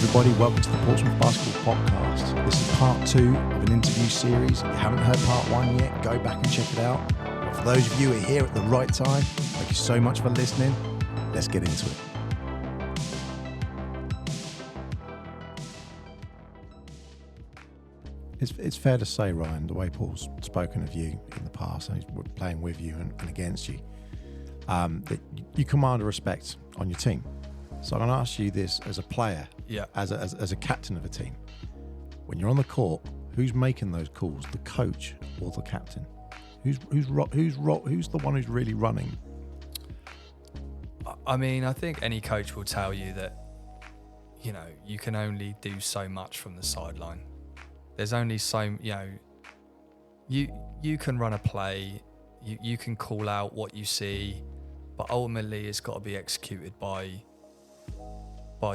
everybody, welcome to the Portsmouth Basketball Podcast. This is part 2 of an interview series. If you haven't heard part 1 yet, go back and check it out. But for those of you who are here at the right time, thank you so much for listening. Let's get into it. It's fair to say, Ryan, the way Paul's spoken of you in the past, and he's playing with you and against you, that you command a respect on your team. So I'm going to ask you this as a player, as a captain of a team. When you're on the court, who's making those calls, the coach or the captain? Who's the one who's really running? I mean, I think any coach will tell you that, you can only do so much from the sideline. There's only so, you can run a play, you can call out what you see, but ultimately it's got to be executed by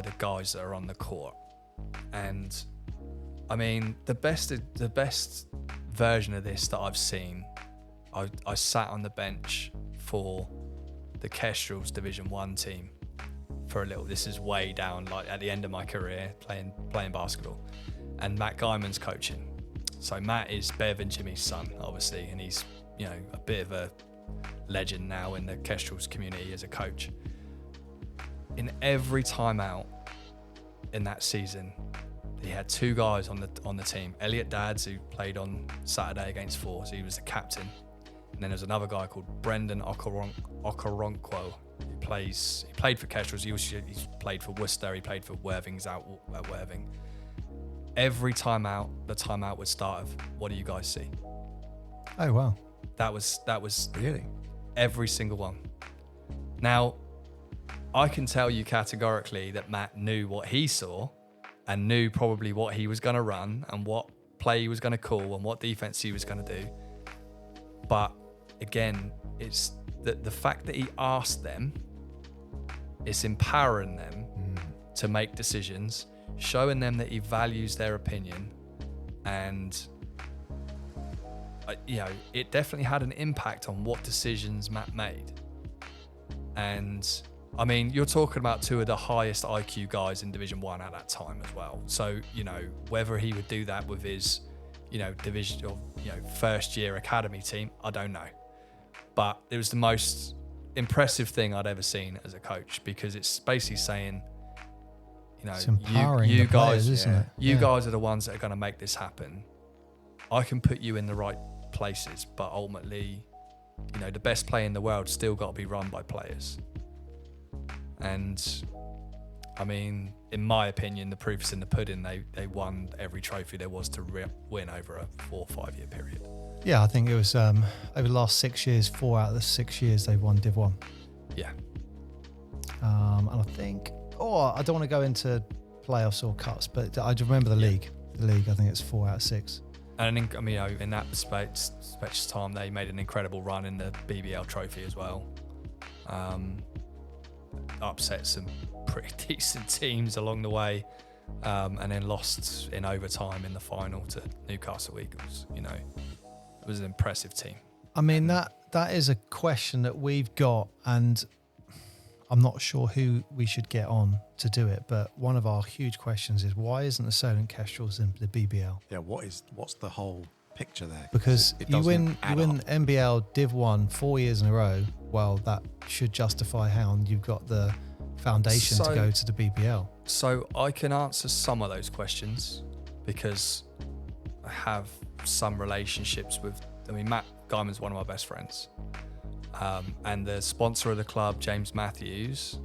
the guys that are on the court. And I mean, the best version of this that I've seen, I sat on the bench for the Kestrel's Division 1 team for a little. This is way down, like at the end of my career playing basketball. And Matt Guyman's coaching. So Matt is Bev and Jimmy's son, obviously, and he's, a bit of a legend now in the Kestrel's community as a coach. In every timeout in that season, he had 2 guys on the team. Elliot Dadds, who played on Saturday against Force, he was the captain. And then there's another guy called Brendan Okoronkwo. He played for Kestrel's. He's played for Worcester. He played for Worthing's out at Worthing. Every timeout, the timeout would start of, what do you guys see? Oh, wow. That was really every single one. Now, I can tell you categorically that Matt knew what he saw and knew probably what he was going to run and what play he was going to call and what defense he was going to do. But again, it's the fact that he asked them, it's empowering them to make decisions, showing them that he values their opinion, and it definitely had an impact on what decisions Matt made. And I mean, you're talking about 2 of the highest IQ guys in Division 1 at that time as well. So, whether he would do that with his, division or, first year academy team, I don't know. But it was the most impressive thing I'd ever seen as a coach, because it's basically saying, it's empowering you the players, guys, isn't it? You guys are the ones that are going to make this happen. I can put you in the right places, but ultimately, the best play in the world still got to be run by players. And I mean, in my opinion, the proof's in the pudding. They won every trophy there was to win over a 4 or 5 year period. Yeah, I think it was over the last 6 years, 4 out of the 6 years they've won Div 1. Yeah. And I think, I don't want to go into playoffs or cups, but I remember the league. The league, I think it's 4 out of 6. And in that space time, they made an incredible run in the BBL trophy as well. Upset some pretty decent teams along the way, and then lost in overtime in the final to Newcastle Eagles. It was an impressive team. I mean, that is a question that we've got, and I'm not sure who we should get on to do it, but one of our huge questions is, why isn't the Solent Kestrels in the BBL? Yeah, what's the whole picture there? Because you win NBL Div 1 4 years in a row. Well, that should justify how you've got the foundation to go to the BBL. So I can answer some of those questions because I have some relationships with, Matt Guyman's one of my best friends. And the sponsor of the club, James Matthews,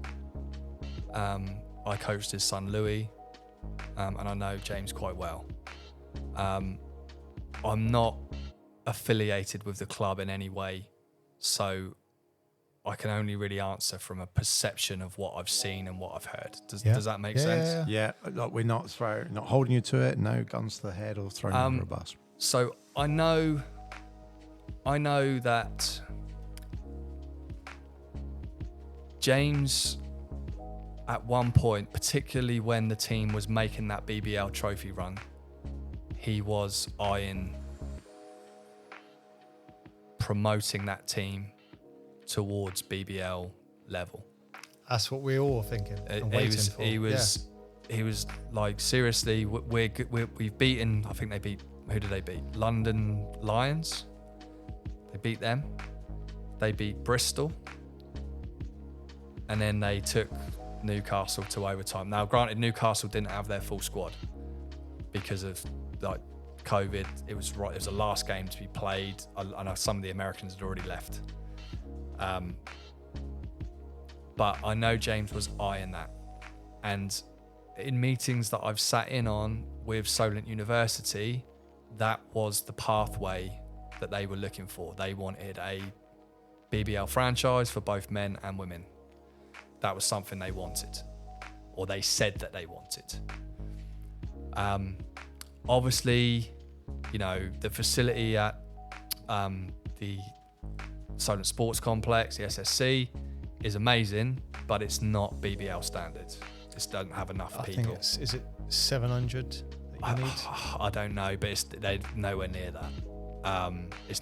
I coached his son Louis, and I know James quite well. I'm not affiliated with the club in any way, so I can only really answer from a perception of what I've seen and what I've heard. Does that make sense? Yeah. Like, we're not holding you to it. No guns to the head or throwing you under a bus. So I know that James, at one point, particularly when the team was making that BBL trophy run, he was eyeing promoting that team towards BBL level. That's what we're all thinking. he was like, seriously, we've beaten, I think they beat, who did they beat? London Lions. They beat them. They beat Bristol. And then they took Newcastle to overtime. Now, granted, Newcastle didn't have their full squad because of like COVID. It was the last game to be played. I know some of the Americans had already left. But I know James was eyeing that. And in meetings that I've sat in on with Solent University, that was the pathway that they were looking for. They wanted a BBL franchise for both men and women. That was something they wanted, or they said that they wanted. Obviously, you know, the facility at the Solent Sports Complex, the SSC, is amazing, but it's not BBL standards. It just doesn't have enough people. I think is it 700 that you need? I don't know, but they're nowhere near that.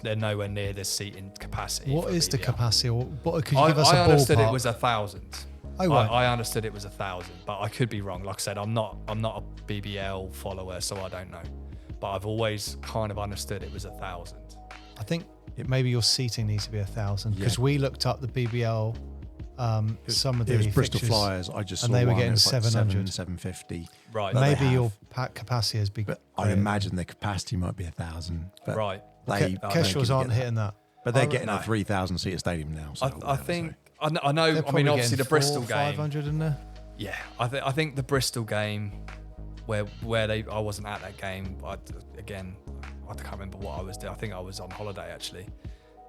They're nowhere near the seating capacity. What is the BBL. capacity? Or what could you give us a ballpark? I understood it was 1,000. Oh, right. I understood it was 1,000, but I could be wrong. Like I said, I'm not a BBL follower, so I don't know. But I've always kind of understood it was 1,000. I think maybe your seating needs to be 1,000 because we looked up the BBL. Some of the it was Bristol fixtures, Flyers. I just saw and they were one, getting it was like 700, 750. Right. Maybe your capacity has been. But I imagine the capacity might be 1,000. But Right. Kestrels aren't hitting that. But they're getting a 3,000 seat stadium now. So I think. I know. They're I mean, obviously the Bristol game. 500 in there. Yeah, I think the Bristol game, where I wasn't at that game. I can't remember what I was doing. I think I was on holiday actually,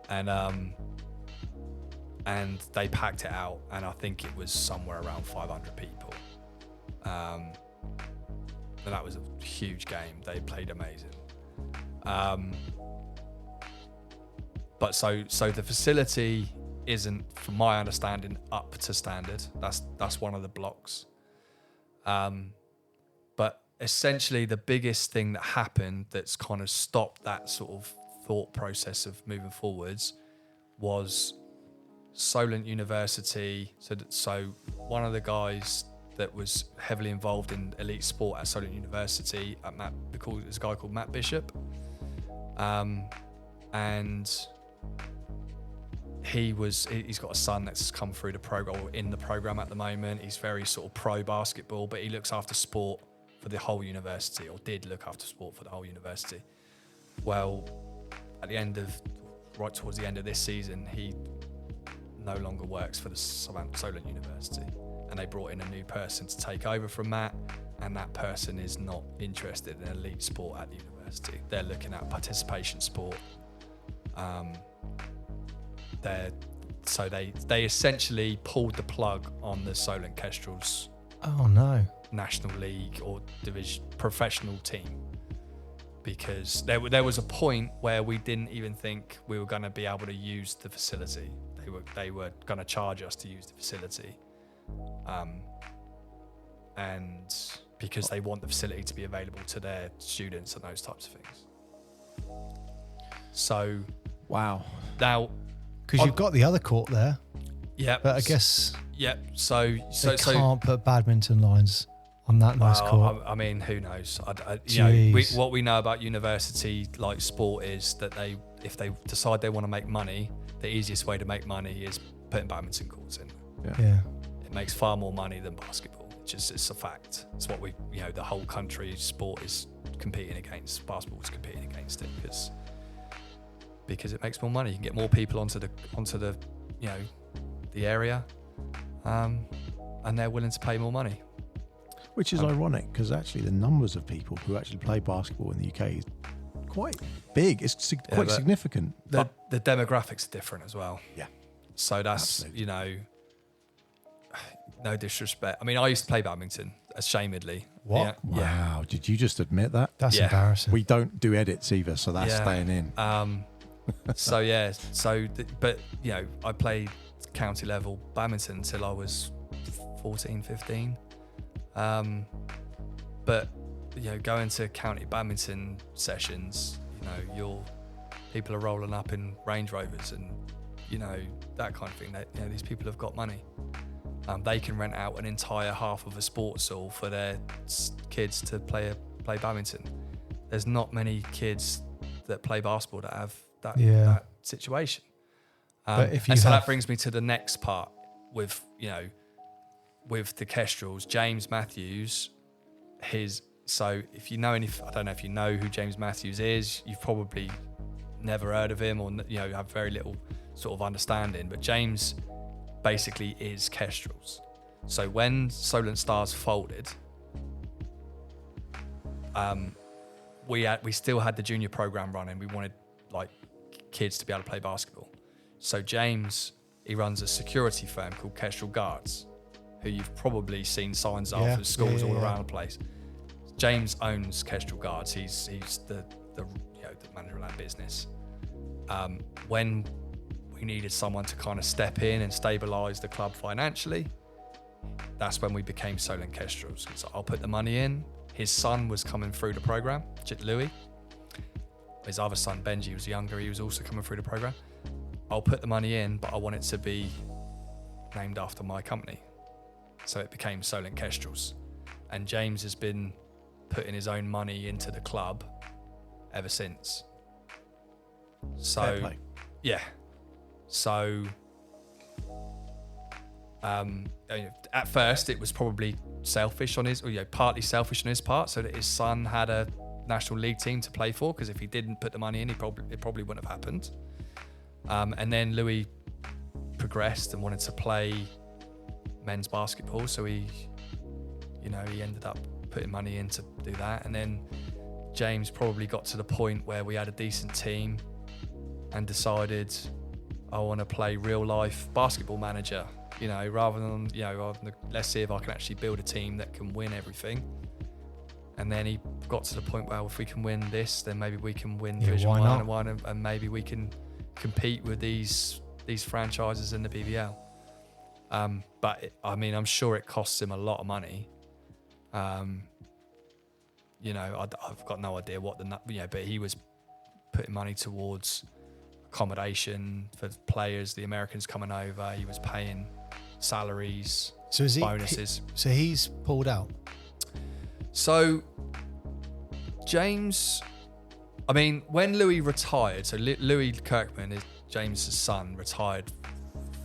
and they packed it out, and I think it was somewhere around 500 people. And that was a huge game. They played amazing. But so the facility isn't, from my understanding, up to standard. That's one of the blocks. But essentially the biggest thing that happened that's kind of stopped that sort of thought process of moving forwards was Solent University. So one of the guys that was heavily involved in elite sport at Solent University, there's a guy called Matt Bishop, and he's got a son that's come through the program, or in the program at the moment. He's very sort of pro basketball, but he looks after sport for the whole university, or did look after sport for the whole university. Well, right towards the end of this season, he no longer works for the Solent University, and they brought in a new person to take over from Matt, and that person is not interested in elite sport at the university. They're looking at participation sport. They essentially pulled the plug on the Solent Kestrels. Oh no! National League or division professional team, because there was a point where we didn't even think we were going to be able to use the facility. They were going to charge us to use the facility, and because they want the facility to be available to their students and those types of things. So wow. Now, because you've got the other court there. Yeah. But I guess. Yeah. So can't put badminton lines on that nice court. I mean, who knows? What we know about university like sport is that if they decide they want to make money, the easiest way to make money is putting badminton courts in. Yeah. It makes far more money than basketball. It's a fact. It's what the whole country sport is competing against. Basketball is competing against it because it makes more money. You can get more people onto the the area, and they're willing to pay more money. Which is ironic, because actually the numbers of people who actually play basketball in the UK is quite big. It's quite significant. The demographics are different as well. Yeah. So that's, absolutely. No disrespect. I mean, I used to play badminton, ashamedly. What? Yeah. Wow. Did you just admit that? That's embarrassing. We don't do edits either, so that's staying in. But I played county level badminton until I was 14, 15. But going to county badminton sessions, people are rolling up in Range Rovers and that kind of thing. These people have got money, They can rent out an entire half of a sports hall for their kids to play badminton. There's not many kids that play basketball that have that situation. But if you so that brings me to the next part with the Kestrels. James Matthews, so if you know I don't know if you know who James Matthews is, you've probably never heard of him, or have very little sort of understanding. But James basically is Kestrels. So when Solent Stars folded, we still had the junior program running. We wanted like kids to be able to play basketball. So James, he runs a security firm called Kestrel Guards, who you've probably seen signs of for schools all around the place. James owns Kestrel Guards. He's the manager of that business. When we needed someone to kind of step in and stabilise the club financially, that's when we became Solent Kestrels. So I'll put the money in. His son was coming through the program, Louis. His other son, Benji, was younger. He was also coming through the program. I'll put the money in, but I want it to be named after my company. So it became Solent Kestrels. And James has been putting his own money into the club ever since. So, Fair play. yeah. So, at first it was probably selfish on his, partly selfish on his part, so that his son had a National League team to play for, because if he didn't put the money in, it probably wouldn't have happened. And then Louis progressed and wanted to play men's basketball, so he ended up putting money in to do that. And then James probably got to the point where we had a decent team and decided, I want to play real life basketball manager, rather than, let's see if I can actually build a team that can win everything. And then he got to the point where, if we can win this, then maybe we can win Division 1 and maybe we can compete with these franchises in the BBL. But I'm sure it costs him a lot of money. I've got no idea but he was putting money towards accommodation for players, the Americans coming over. He was paying salaries, bonuses. So he's pulled out. So James, when Louis retired, so Louis Kirkman is James's son, retired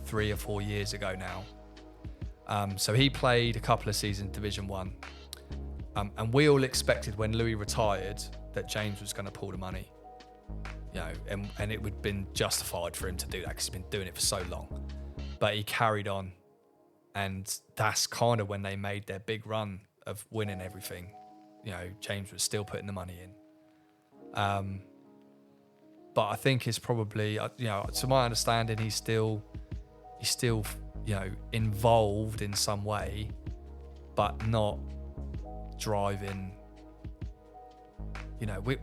3 or 4 years ago now. So he played a couple of seasons Division 1. And we all expected when Louis retired that James was going to pull the money. And it would have been justified for him to do that because he's been doing it for so long. But he carried on. And that's kind of when they made their big run of winning everything. James was still putting the money in. But I think it's probably, to my understanding, he's still involved in some way, but not driving.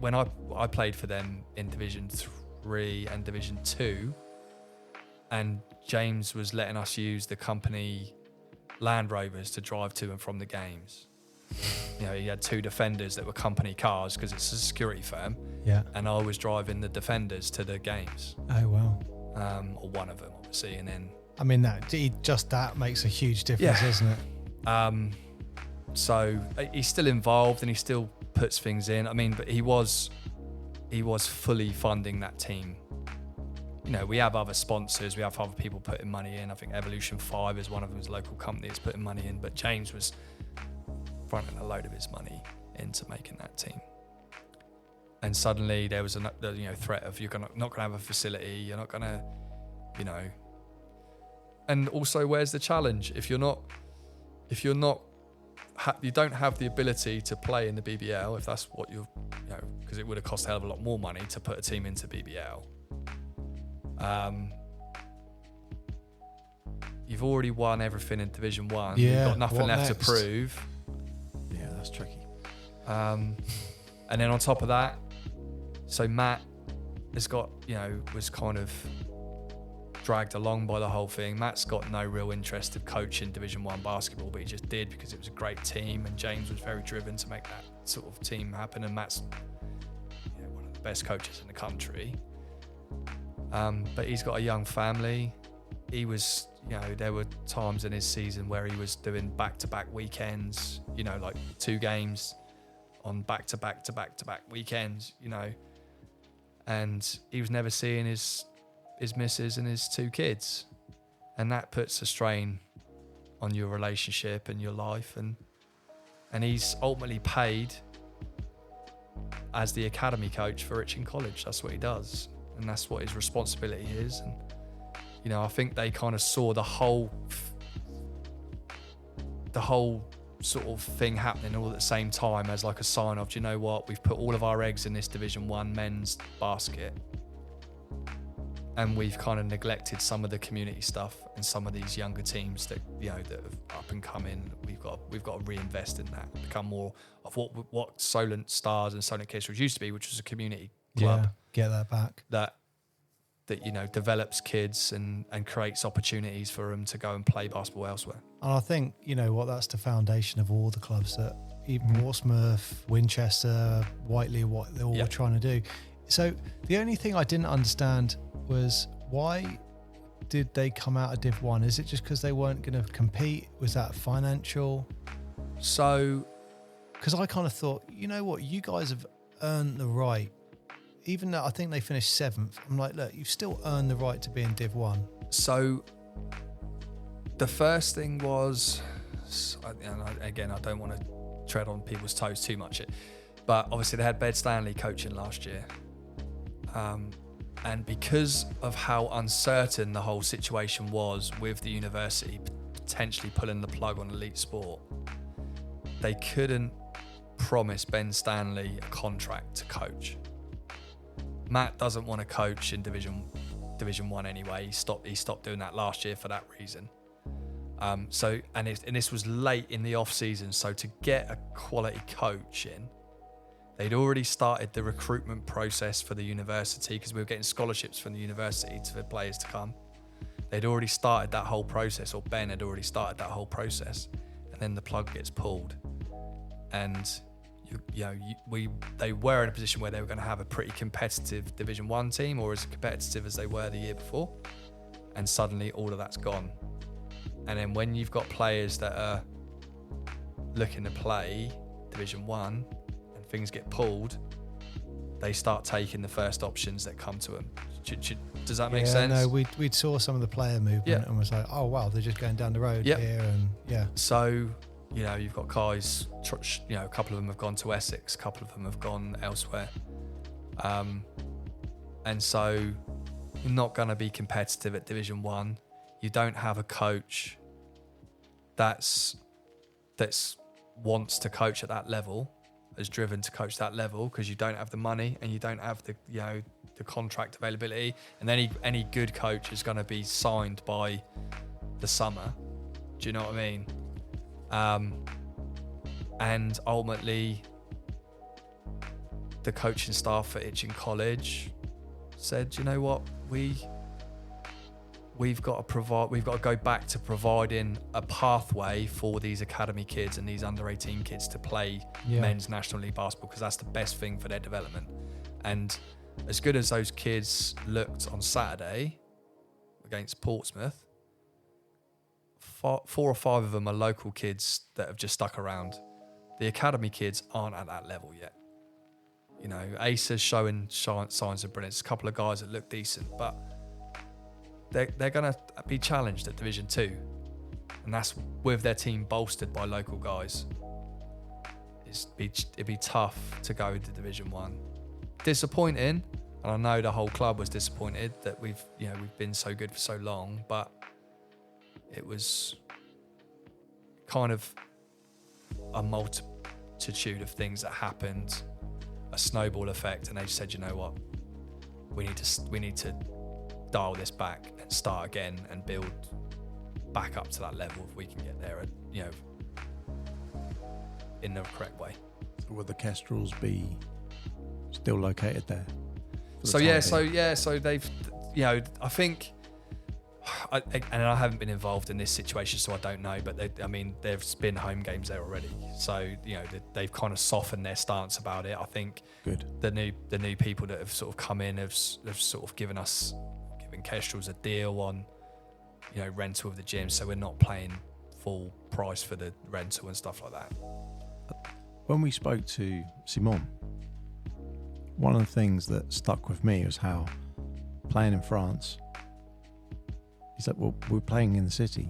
When I played for them in Division 3 and Division 2, and James was letting us use the company Land Rovers to drive to and from the games. He had 2 Defenders that were company cars because it's a security firm. Yeah. And I was driving the Defenders to the games. Oh, wow. Or one of them, obviously. And then... that makes a huge difference, doesn't it? So he's still involved and he still puts things in. But he was fully funding that team. We have other sponsors, we have other people putting money in. I think Evolution 5 is one of them, is a local company that's putting money in, but James was fronting a load of his money into making that team. And suddenly there was a threat of you're not going to have a facility, you're not going to, And also, where's the challenge? If you don't have the ability to play in the BBL, if that's what because it would have cost a hell of a lot more money to put a team into BBL. You've already won everything in Division 1. Yeah, you've got nothing left next? to prove. Yeah, that's tricky. And then on top of that, so Matt has got, was kind of dragged along by the whole thing. Matt's got no real interest of coaching Division 1 basketball, but he just did because it was a great team, and James was very driven to make that sort of team happen, and Matt's one of the best coaches in the country. But he's got a young family. he was, there were times in his season where he was doing back-to-back weekends, like 2 games on back-to-back weekends, and he was never seeing his missus and his 2 kids, and that puts a strain on your relationship and your life, and he's ultimately paid as the academy coach for Itchen College. That's what he does, and that's what his responsibility is. And I think they kind of saw the whole sort of thing happening all at the same time as like a sign of, do you know what, we've put all of our eggs in this Division 1 men's basket, and we've kind of neglected some of the community stuff and some of these younger teams that that have up and coming. We've got to reinvest in that, become more of what Solent Stars and Solent Kestrels used to be, which was a community club. Yeah, get that back. That develops kids and creates opportunities for them to go and play basketball elsewhere. And I think that's the foundation of all the clubs, that even Portsmouth, Winchester, Whiteley, what they're all trying to do. So the only thing I didn't understand was, why did they come out of Div 1? Is it just because they weren't going to compete? Was that financial? So, because I kind of thought, you guys have earned the right. Even though I think they finished 7th, I'm like, look, you've still earned the right to be in Div 1. So the first thing was, and again, I don't want to tread on people's toes too much, but obviously they had Ben Stanley coaching last year. And because of how uncertain the whole situation was with the university potentially pulling the plug on elite sport, they couldn't promise Ben Stanley a contract to coach. Matt doesn't want to coach in Division 1 anyway. He stopped doing that last year for that reason. So this was late in the off season. So to get a quality coach in, they'd already started the recruitment process for the university, because we were getting scholarships from the university for players to come. They'd already started that whole process, or Ben had already started that whole process, and then the plug gets pulled, and they were in a position where they were going to have a pretty competitive Division 1 team, or as competitive as they were the year before, and suddenly all of that's gone. And then when you've got players that are looking to play Division 1 and things get pulled, they start taking the first options that come to them. Does that make sense? No, we saw some of the player movement and was like, oh wow, they're just going down the road here, and So you've got guys, a couple of them have gone to Essex, a couple of them have gone elsewhere. And so you're not going to be competitive at Division 1. You don't have a coach that's wants to coach at that level, is driven to coach that level, because you don't have the money and you don't have the contract availability. And any good coach is going to be signed by the summer. Do you know what I mean? And ultimately, the coaching staff at Itchen College said, you know what, we've got to go back to providing a pathway for these academy kids and these under 18 kids to play men's National League basketball, because that's the best thing for their development. And as good as those kids looked on Saturday against Portsmouth, 4 or 5 of them are local kids that have just stuck around. The academy kids aren't at that level yet. Asa's showing signs of brilliance. A couple of guys that look decent, but they're going to be challenged at Division 2. And that's with their team bolstered by local guys. It'd be tough to go into Division 1. Disappointing, and I know the whole club was disappointed that we've been so good for so long, but it was kind of a multitude of things that happened, a snowball effect, and they said, you know what, we need to dial this back and start again and build back up to that level if we can get there, in the correct way. So would the Kestrels be still located there? So they've, I think, and I haven't been involved in this situation, so I don't know, but there's been home games there already. So, they've kind of softened their stance about it. I think good. The new people that have sort of come in have sort of given Kestrels a deal on rental of the gym, so we're not paying full price for the rental and stuff like that. When we spoke to Simon, one of the things that stuck with me was how playing in France, he said, well, we're playing in the city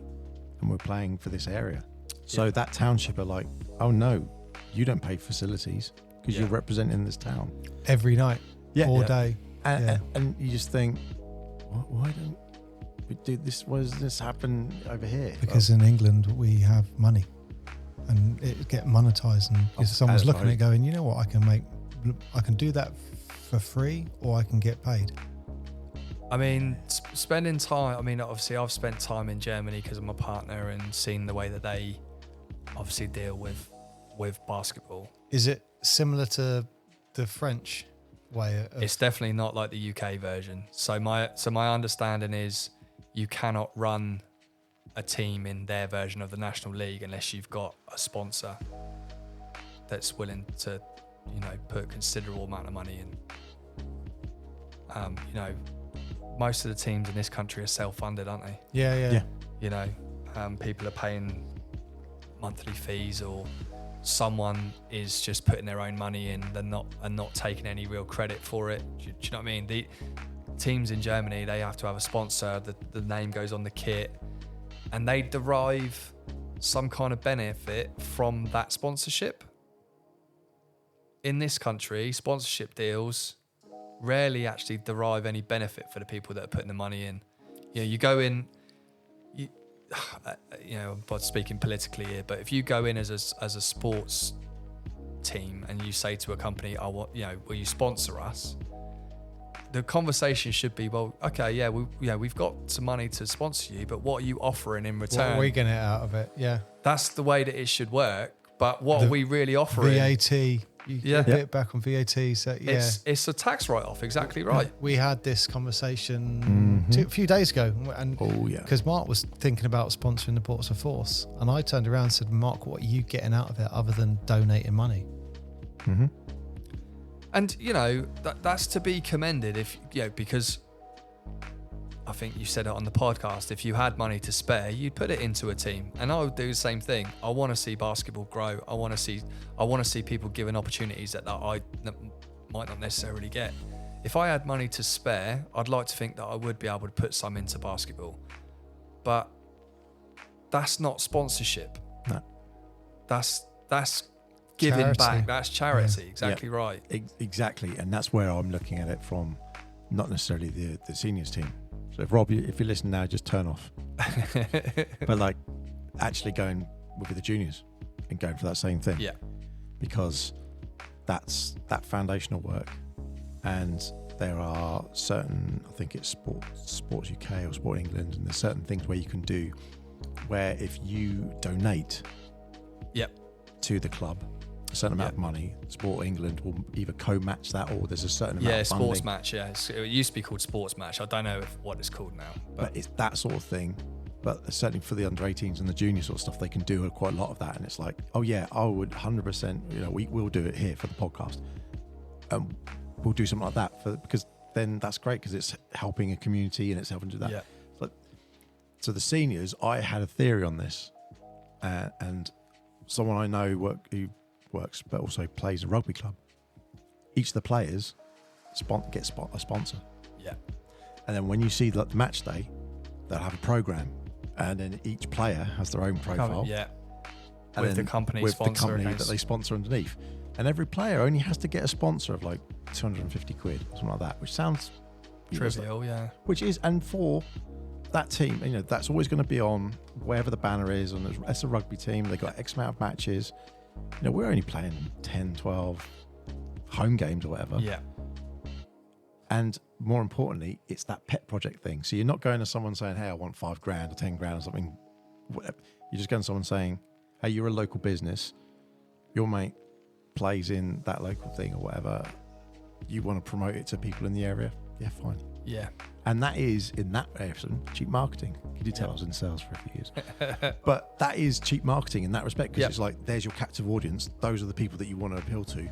and we're playing for this area. So that township are like, oh no, you don't pay facilities because you're representing this town. Every night, all day. And you just think, why don't we do this? Why does this happen over here? Because in England, we have money and it get monetized, and if someone's looking at it going, you know what, I can do that for free, or I can get paid. I mean, spending time, obviously I've spent time in Germany because of my partner and seen the way that they obviously deal with basketball. Is it similar to the French way? It's definitely not like the UK version. So my understanding is you cannot run a team in their version of the National League unless you've got a sponsor that's willing to, put a considerable amount of money in. Most of the teams in this country are self-funded, aren't they? Yeah. People are paying monthly fees, or someone is just putting their own money in. They're not taking any real credit for it. Do you know what I mean? The teams in Germany, they have to have a sponsor. The name goes on the kit, and they derive some kind of benefit from that sponsorship. In this country, sponsorship deals rarely actually derive any benefit for the people that are putting the money in. You go in, I'm not speaking politically here, but if you go in as a sports team and you say to a company, will you sponsor us? The conversation should be, well, okay, we've got some money to sponsor you, but what are you offering in return? What are we getting out of it? Yeah. That's the way that it should work. But what are we really offering? VAT. You get a bit back on VAT. So it's a tax write-off. Exactly right. We had this conversation a few days ago, and because Mark was thinking about sponsoring the Portsmouth Force, and I turned around and said, Mark, what are you getting out of it other than donating money? Mm-hmm. And that's to be commended, because I think you said it on the podcast, if you had money to spare, you'd put it into a team. And I would do the same thing. I want to see basketball grow. I want to see people given opportunities that I might not necessarily get. If I had money to spare, I'd like to think that I would be able to put some into basketball. But that's not sponsorship. No. That's giving charity. Back. That's charity. Yeah. Exactly right. Exactly. And that's where I'm looking at it from, not necessarily the seniors team. So if Rob, if you're listening now, just turn off. But actually going with the juniors and going for that same thing. Yeah. Because that's that foundational work. And there are certain, I think it's Sports UK or Sport England, and there's certain things where you can do where if you donate to the club a certain amount of money, Sport England will either co-match that, or there's a certain amount of funding. Sports match, it used to be called sports match. I don't know what it's called now. But it's that sort of thing. But certainly for the under-18s and the junior sort of stuff, they can do quite a lot of that. And it's like, oh yeah, I would 100%, we'll do it here for the podcast. We'll do something like that because then that's great, because it's helping a community and it's helping do that. Yeah. So the seniors, I had a theory on this, and someone I know who works but also plays a rugby club. Each of the players gets a sponsor. Yeah. And then when you see the match day, they'll have a program, and then each player has their own profile. Yeah. And with the company that they sponsor underneath. And every player only has to get a sponsor of like 250 quid, something like that, which sounds trivial, yeah. Which is, and for that team, that's always going to be on wherever the banner is, and it's a rugby team. They've got X amount of matches. We're only playing 10, 12 home games or whatever. Yeah. And more importantly, it's that pet project thing. So you're not going to someone saying, hey, I want $5,000 or $10,000 or something. Whatever. You're just going to someone saying, hey, you're a local business. Your mate plays in that local thing or whatever. You want to promote it to people in the area? Yeah, fine. Yeah. And that is, in that area, cheap marketing. You did tell I was in sales for a few years. But that is cheap marketing in that respect, because it's like, there's your captive audience. Those are the people that you want to appeal to.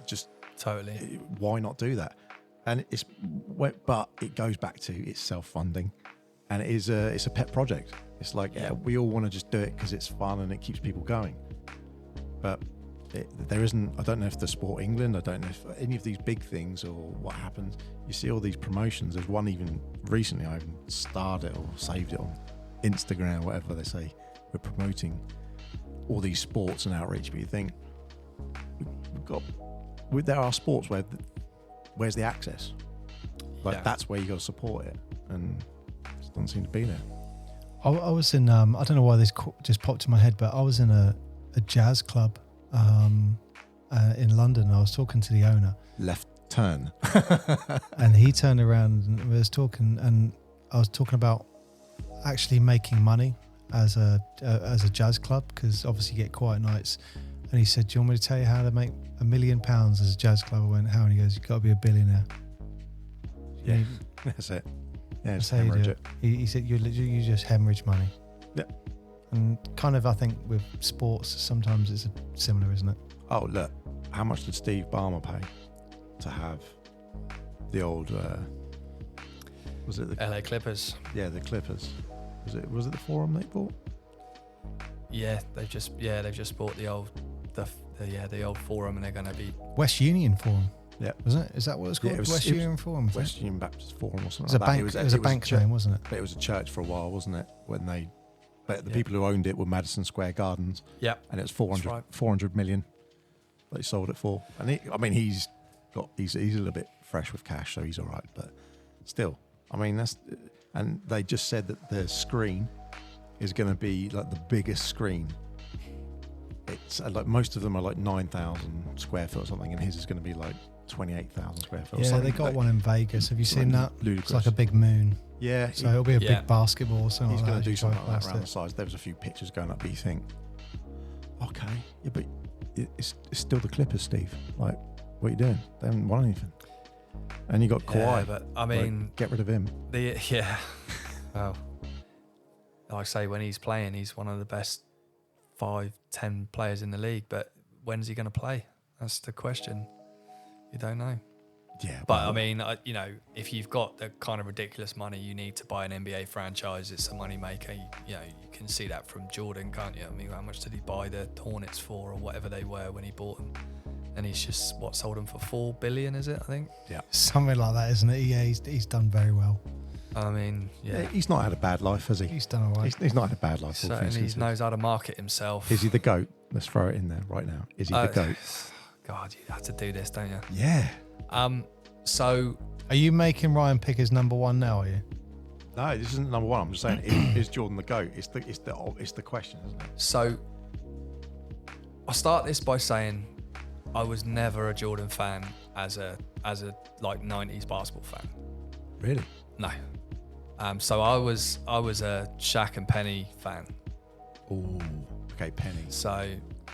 Just totally. Why not do that? And but it goes back to it's self-funding. and it's a pet project. It's like we all want to just do it because it's fun and it keeps people going. But there isn't. I don't know if the Sport England. I don't know if any of these big things or what happens. You see all these promotions. There's one even recently. I even starred it or saved it on Instagram, or whatever they say. We're promoting all these sports and outreach. But you think there are sports where's the access? Like that's where you got to support it, and it doesn't seem to be there. I was in. I don't know why this just popped in my head, but I was in a jazz club in London. I was talking to the owner. Left turn. And he turned around and we was talking, and I was talking about actually making money as a jazz club, because obviously you get quiet nights. And he said, "Do you want me to tell you how to make £1 million as a jazz club?" I went, "How?" And he goes, "You've got to be a billionaire." Yeah, that's it. Yeah, That's just how you do hemorrhage it. it. He said, "You just hemorrhage money." Yeah. And kind of, I think with sports, sometimes it's similar, isn't it? Oh, look, how much did Steve Ballmer pay to have the old, was it the LA Clippers? Yeah, the Clippers. Was it the Forum they bought? Yeah, they've just bought the old Forum, and they're going to be West Union Forum. Yeah. Wasn't it? Is that what it's called? Yeah, West Union Forum? West Union Baptist Forum or something It was a like bank. that. It was a bank name, wasn't it? But it was a church for a while, wasn't it? But the people who owned it were Madison Square Gardens. Yeah. And it was 400 million they sold it for. And he's a little bit fresh with cash, so he's all right. But still, and they just said that the screen is going to be like the biggest screen. It's like most of them are like 9,000 square foot or something, and his is going to be like 28,000 square foot. Yeah, they got one in Vegas. Have you seen that? Ludicrous. It's like a big moon. Yeah. So it'll be a big basketball or something. He's like going that to do as you something drive like that past around it. the sides. There was a few pictures going up, but you think, okay, yeah, but it's still the Clippers, Steve. Like, what are you doing? They haven't won anything. And you got Kawhi. Yeah, but get rid of him. Well, like I say, when he's playing, he's one of the best 5-10 players in the league. But when's he going to play? That's the question. You don't know. Yeah, but if you've got the kind of ridiculous money you need to buy an NBA franchise, it's a money maker. You can see that from Jordan, can't you? I mean, how much did he buy the Hornets for, or whatever they were when he bought them? And he's just sold them for $4 billion, is it? I think. Yeah, something like that, isn't it? Yeah, he's done very well. I mean, yeah, he's not had a bad life, has he? He's done all right. He's not had a bad life. Certainly, he knows how to market himself. Is he the GOAT? Let's throw it in there right now. Is he the GOAT? God, you have to do this, don't you? Yeah. So, are you making Ryan pick as number one now? Are you? No, this isn't number one. I'm just saying, is Jordan the GOAT? It's the question, isn't it? So, I'll start this by saying I was never a Jordan fan as a like 90s basketball fan. Really? No. So I was a Shaq and Penny fan. Oh, okay, Penny. So.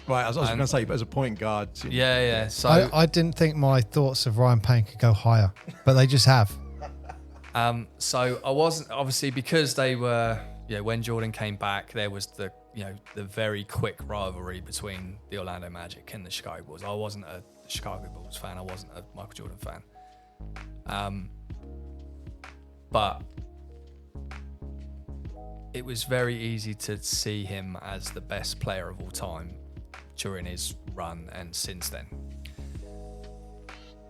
Right, I was going to say, but as a point guard. Yeah. So I didn't think my thoughts of Ryan Payne could go higher, but they just have. So I wasn't, obviously, because they were, when Jordan came back, there was the very quick rivalry between the Orlando Magic and the Chicago Bulls. I wasn't a Chicago Bulls fan. I wasn't a Michael Jordan fan. But it was very easy to see him as the best player of all time during his run and since then.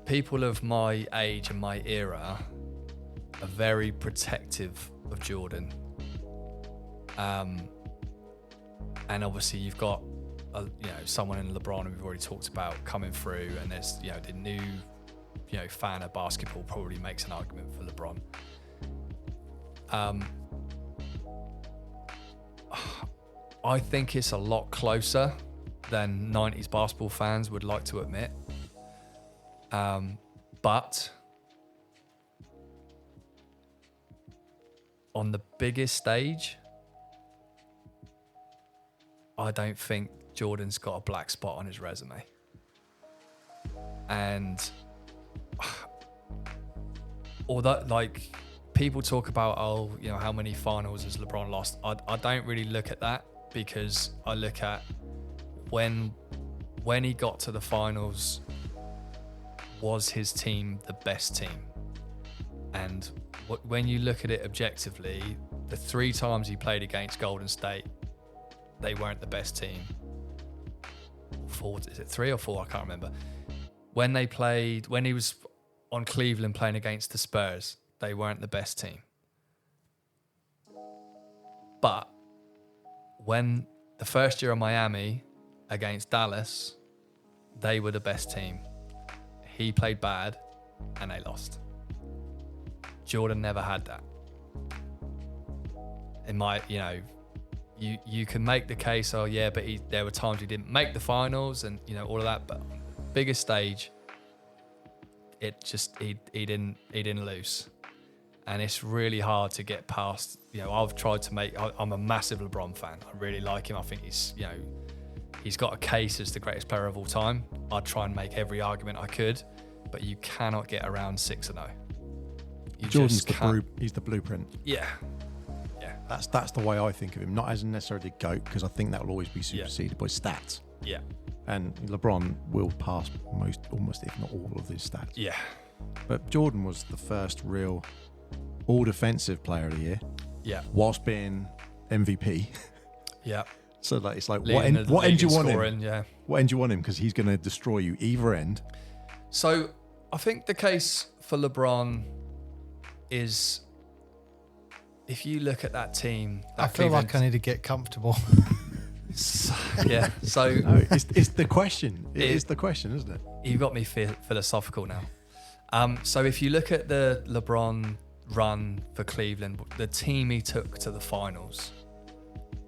People of my age and my era are very protective of Jordan. And obviously you've got someone in LeBron who we've already talked about coming through, and there's the new fan of basketball probably makes an argument for LeBron. I think it's a lot closer than 90s basketball fans would like to admit. But on the biggest stage, I don't think Jordan's got a black spot on his resume. And although, like, people talk about, how many finals has LeBron lost? I don't really look at that, because I look at when he got to the finals, was his team the best team? And when you look at it objectively, the 3 times he played against Golden State, they weren't the best team. 4, is it 3 or 4? I can't remember. When he was on Cleveland playing against the Spurs, they weren't the best team. But when the first year of Miami against Dallas, they were the best team. He played bad and they lost. Jordan never had that. You can make the case, oh yeah, but there were times he didn't make the finals and all of that, but biggest stage, he didn't lose. And it's really hard to get past. I've tried to make. I'm a massive LeBron fan. I really like him. I think he's got a case as the greatest player of all time. I'd try and make every argument I could, but you cannot get around 6-0. Jordan's he's the blueprint. Yeah. That's the way I think of him. Not as necessarily GOAT, because I think that will always be superseded by stats. Yeah. And LeBron will pass almost if not all of his stats. Yeah. But Jordan was the first real all-defensive player of the year. Yeah. Whilst being MVP. Yeah. So it's like, what end do you want him? Yeah. What end do you want him? Because he's going to destroy you either end. So I think the case for LeBron is, if you look at that team, I feel like I need to get comfortable. So no, it's the question. It is the question, isn't it? You've got me philosophical now. So if you look at the LeBron run for Cleveland, the team he took to the finals,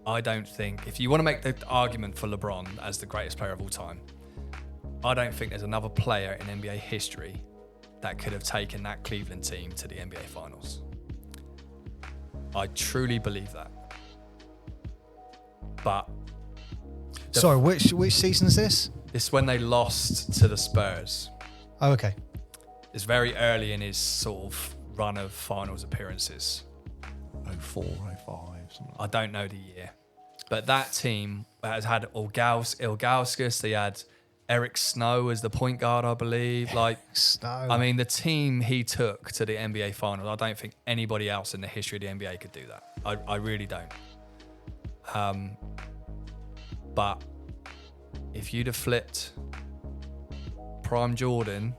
I don't think, if you want to make the argument for LeBron as the greatest player of all time, I don't think there's another player in NBA history that could have taken that Cleveland team to the NBA finals. I truly believe that. But sorry, which season is this? It's when they lost to the Spurs. Oh, okay. It's very early in his sort of run of finals appearances. 04, 05, something like I don't know the year. But that team has had Ilgauskas, they had Eric Snow as the point guard, I believe. Snow. I mean, the team he took to the NBA finals, I don't think anybody else in the history of the NBA could do that. I really don't. But if you'd have flipped Prime Jordan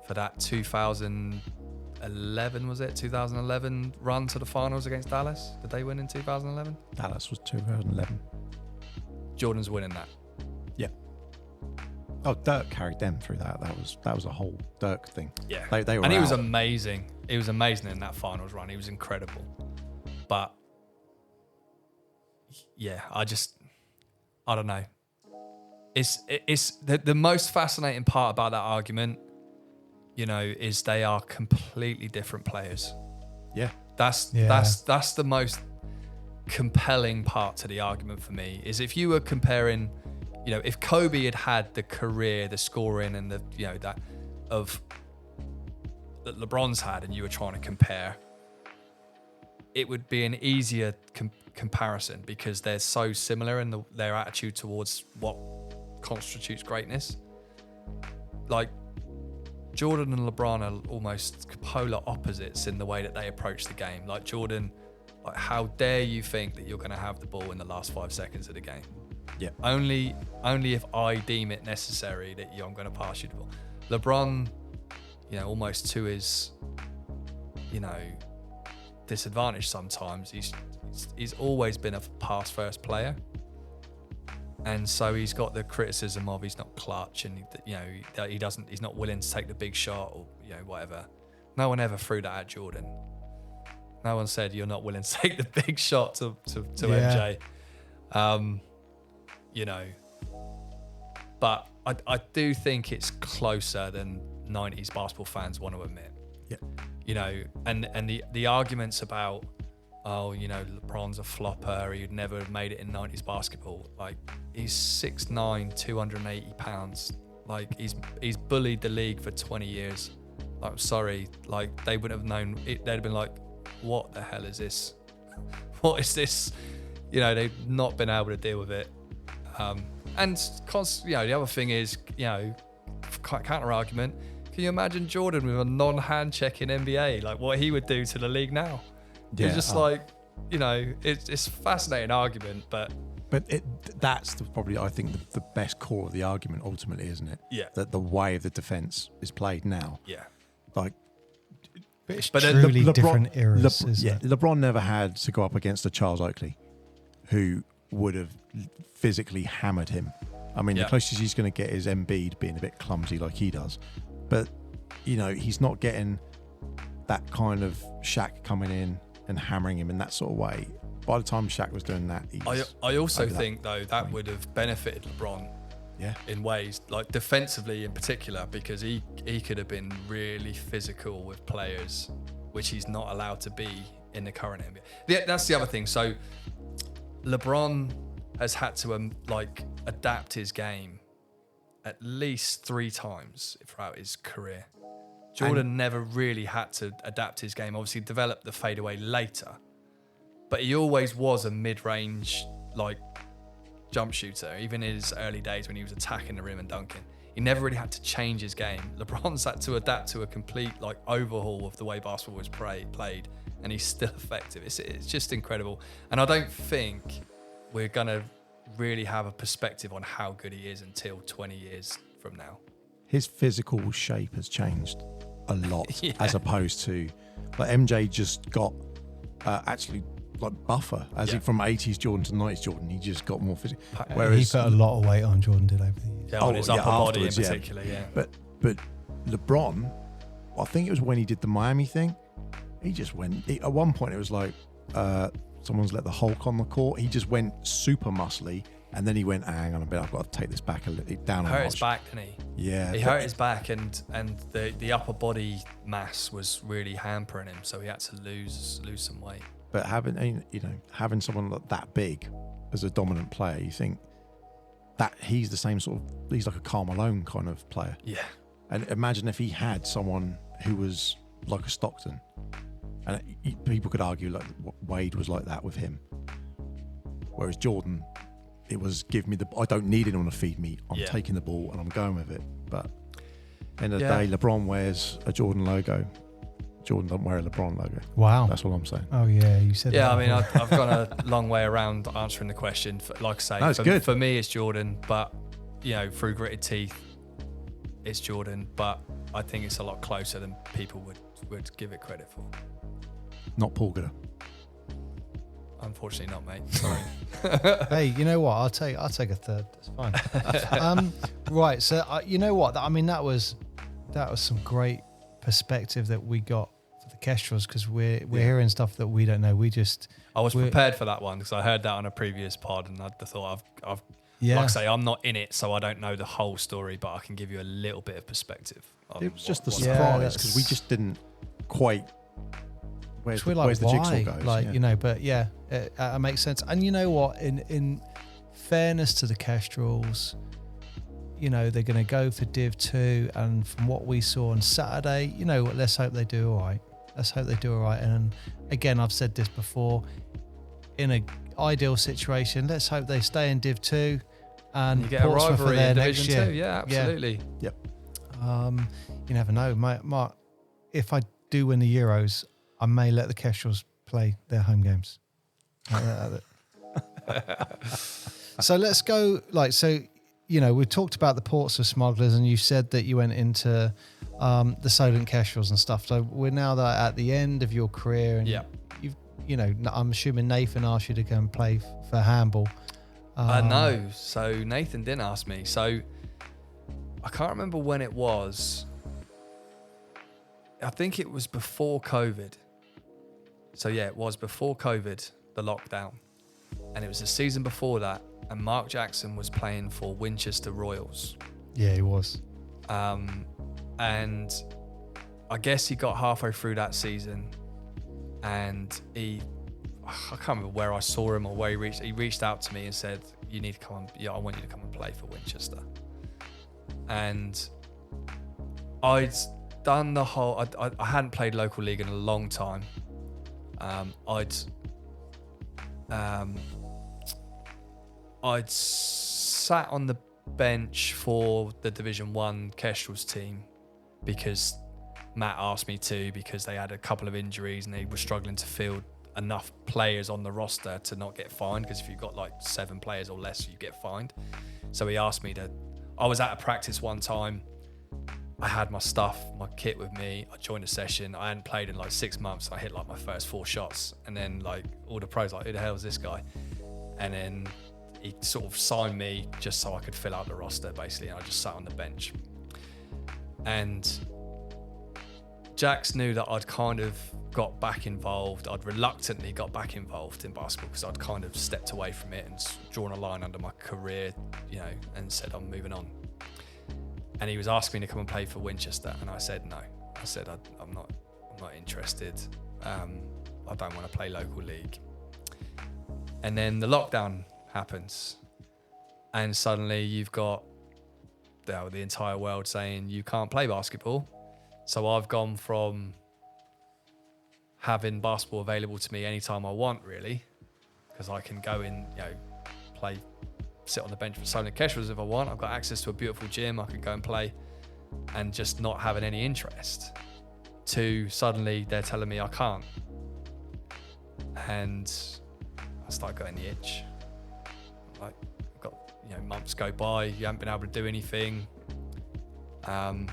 for that 2011, was it? 2011 run to the finals against Dallas? Did they win in 2011? Dallas was 2011. Jordan's winning that. Yeah. Oh, Dirk carried them through that. That was a whole Dirk thing. Yeah. They were and he was out. amazing. He was amazing in that finals run. He was incredible. But yeah, I don't know. It's the most fascinating part about that argument, is they are completely different players. Yeah. That's the most compelling part to the argument for me, is if you were comparing, if Kobe had the career, the scoring and the, that LeBron's had, and you were trying to compare, it would be an easier comparison because they're so similar in their attitude towards what constitutes greatness. Like Jordan and LeBron are almost polar opposites in the way that they approach the game. Like Jordan, how dare you think that you're going to have the ball in the last 5 seconds of the game? Yeah. Only if I deem it necessary that I'm going to pass you the ball. LeBron, almost to his, disadvantage sometimes. He's always been a pass first player, and so he's got the criticism of he's not clutch, and he's not willing to take the big shot, or whatever. No one ever threw that at Jordan. No one said you're not willing to take the big shot to MJ. But I do think it's closer than 90s basketball fans want to admit. Yeah. And the arguments about, LeBron's a flopper, he'd never have made it in 90s basketball. Like, he's 6'9", 280 pounds. Like, he's bullied the league for 20 years. I'm sorry, like, they wouldn't have known it. They'd have been like, what the hell is this? What is this? They've not been able to deal with it. And the other thing is, counter argument, can you imagine Jordan with a non-hand check in NBA? Like what he would do to the league now? Yeah, It's just like, you know, it's a fascinating argument, but that's probably, I think, the best core of the argument ultimately, isn't it? Yeah. That the way the defence is played now. Yeah. Like, It's But truly LeBron- different eras, isn't it? LeBron never had to go up against a Charles Oakley who would have physically hammered him. I mean, Yeah. the closest he's going to get is Embiid being a bit clumsy like he does. But, you know, he's not getting that kind of Shaq coming in and hammering him in that sort of way. By the time Shaq was doing that, I also over that think, though, that point. would have benefited LeBron yeah. in ways, like defensively in particular, because he could have been really physical with players, which he's not allowed to be in the current NBA. That's the other thing. So LeBron has had to adapt his game at least 3 times throughout his career. Jordan never really had to adapt his game. Obviously developed the fadeaway later, but he always was a mid-range jump shooter, even in his early days when he was attacking the rim and dunking. He never really had to change his game. LeBron's had to adapt to a complete overhaul of the way basketball was played, and he's still effective. It's just incredible. And I don't think we're going to really have a perspective on how good he is until 20 years from now. His physical shape has changed a lot Yeah. as opposed to MJ just got actually buffer as he from 80s Jordan to 90s Jordan. He just got more physical. Whereas he put a lot of weight on, Jordan did over the years. Yeah, on his upper body in afterwards, particular, yeah. But LeBron, I think it was when he did the Miami thing, he just went, at one point it was like someone's let the Hulk on the court. He just went super muscly, and then he went, hang on a bit, I've got to take this back down a notch. Hurt his back, didn't he? Yeah. He hurt his back, and the upper body mass was really hampering him, so he had to lose some weight. But having someone that big as a dominant player, you think that he's the same sort of, he's like a Karl Malone kind of player. Yeah. And imagine if he had someone who was like a Stockton. And people could argue Wade was like that with him. Whereas Jordan, it was I don't need anyone to feed me. I'm taking the ball and I'm going with it. But end of the day, LeBron wears a Jordan logo. Jordan doesn't wear a LeBron logo. Wow. That's what I'm saying. Oh, yeah, you said that. Yeah, I mean, I've gone a long way around answering the question. Like I say, good. For me, it's Jordan, but, through gritted teeth, it's Jordan. But I think it's a lot closer than people would give it credit for. Not Paul Gooder. Unfortunately not, mate. Sorry. Hey, you know what? I'll take a third. That's fine. Right. So you know what? I mean, that was some great perspective that we got for the Kestrels, because we're hearing stuff that we don't know. I was prepared for that one because I heard that on a previous pod, and I thought I've Yeah. like I say, I'm not in it, so I don't know the whole story, but I can give you a little bit of perspective. It was just the Yeah, surprise because we just didn't quite. Where's the jigsaw goes? But yeah, it makes sense. And you know what? In fairness to the Kestrels, they're going to go for Div 2, and from what we saw on Saturday, let's hope they do all right. And again, I've said this before, in an ideal situation, let's hope they stay in Div 2 and you get a Portsmouth rivalry there in next Division year. 2. Yeah, absolutely. Yep. You never know. Mark, if I do win the Euros, I may let the Kestrels play their home games. So let's go. We've talked about the Portsmouth Smugglers, and you said that you went into the Solent Kestrels and stuff. So we're now at the end of your career, and I'm assuming Nathan asked you to go and play for handball. No, so Nathan didn't ask me. So I can't remember when it was. I think it was before COVID. So yeah, it was before COVID, the lockdown. And it was the season before that, and Mark Jackson was playing for Winchester Royals. Yeah, he was. And I guess he got halfway through that season, and I can't remember where I saw him or where he reached out to me and said, you need to come on, I want you to come and play for Winchester. And I'd done the whole, I hadn't played local league in a long time. I'd sat on the bench for the Division 1 Kestrels team because Matt asked me to, because they had a couple of injuries and they were struggling to field enough players on the roster to not get fined, because if you've got like 7 players or less, you get fined. So he asked me to, I was at a practice one time, I had my stuff, my kit with me, I joined a session, I hadn't played in like 6 months, I hit like my first 4 shots, and then like all the pros like, who the hell is this guy? And then he sort of signed me just so I could fill out the roster basically, and I just sat on the bench. And Jax knew that I'd kind of got back involved. I'd reluctantly got back involved in basketball because I'd kind of stepped away from it and drawn a line under my career, you know, and said I'm moving on. And he was asking me to come and play for Winchester, and I said no. I said I'm not interested. I don't want to play local league. And then the lockdown happens, and suddenly you've got the entire world saying you can't play basketball. So I've gone from having basketball available to me anytime I want, really, because I can go in, you know, sit on the bench for Solent Kestrels if I want. I've got access to a beautiful gym. I can go and play, and just not having any interest, to suddenly they're telling me I can't. And I start getting the itch. Like, I've got, you know, months go by, you haven't been able to do anything. And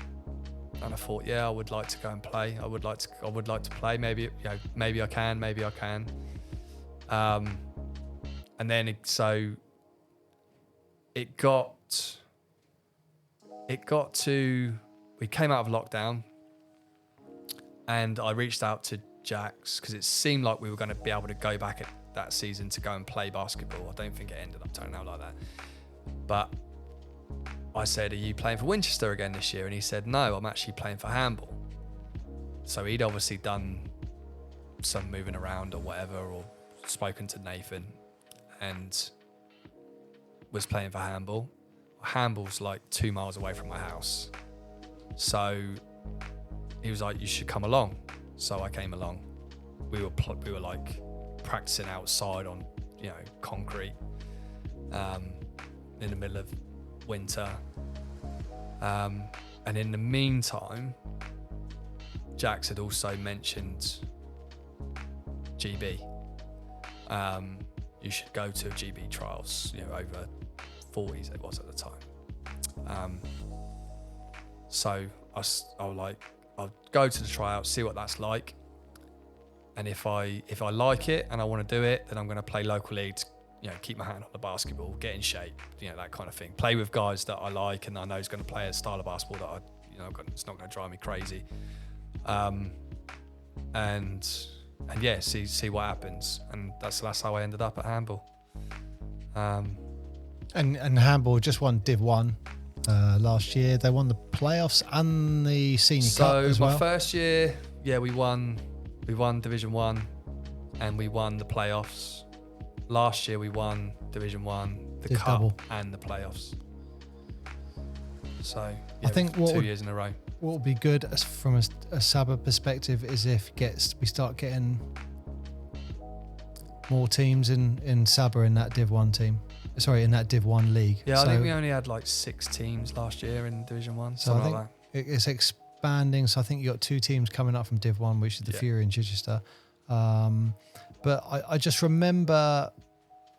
I thought, yeah, I would like to go and play. I would like to play. Maybe, you know, maybe I can. And then it got to, we came out of lockdown, and I reached out to Jax because it seemed like we were going to be able to go back at that season to go and play basketball. I don't think it ended up turning out like that. But I said, are you playing for Winchester again this year? And he said, no, I'm actually playing for handball. So he'd obviously done some moving around or whatever, or spoken to Nathan, and was playing for handball. Handball's like 2 miles away from my house. So he was like, you should come along. So I came along. We were like practicing outside on, you know, concrete, in the middle of winter. And in the meantime, Jax had also mentioned GB. You should go to GB trials, you know, over 40s it was at the time. So I was like, I'll go to the tryout, see what that's like. And if I like it and I want to do it, then I'm going to play local league to, you know, keep my hand on the basketball, get in shape, you know, that kind of thing. Play with guys that I like and I know is going to play a style of basketball that it's not going to drive me crazy. And yeah, see what happens. And that's how I ended up at handball. And handball just won Div 1 last year. They won the playoffs and the senior cup as well. So my first year, yeah, we won Division 1 and we won the playoffs. Last year we won Division 1, the cup double, and the playoffs. So yeah, I think 2 years in a row. What would be good from a Sabah perspective is if we start getting more teams in Sabah in that Div 1 team. Sorry, in that Div 1 league. Yeah, I think we only had like 6 teams last year in Division 1. So I think like it's expanding. So I think you got 2 teams coming up from Div 1, which is the Fury and Chichester. But I just remember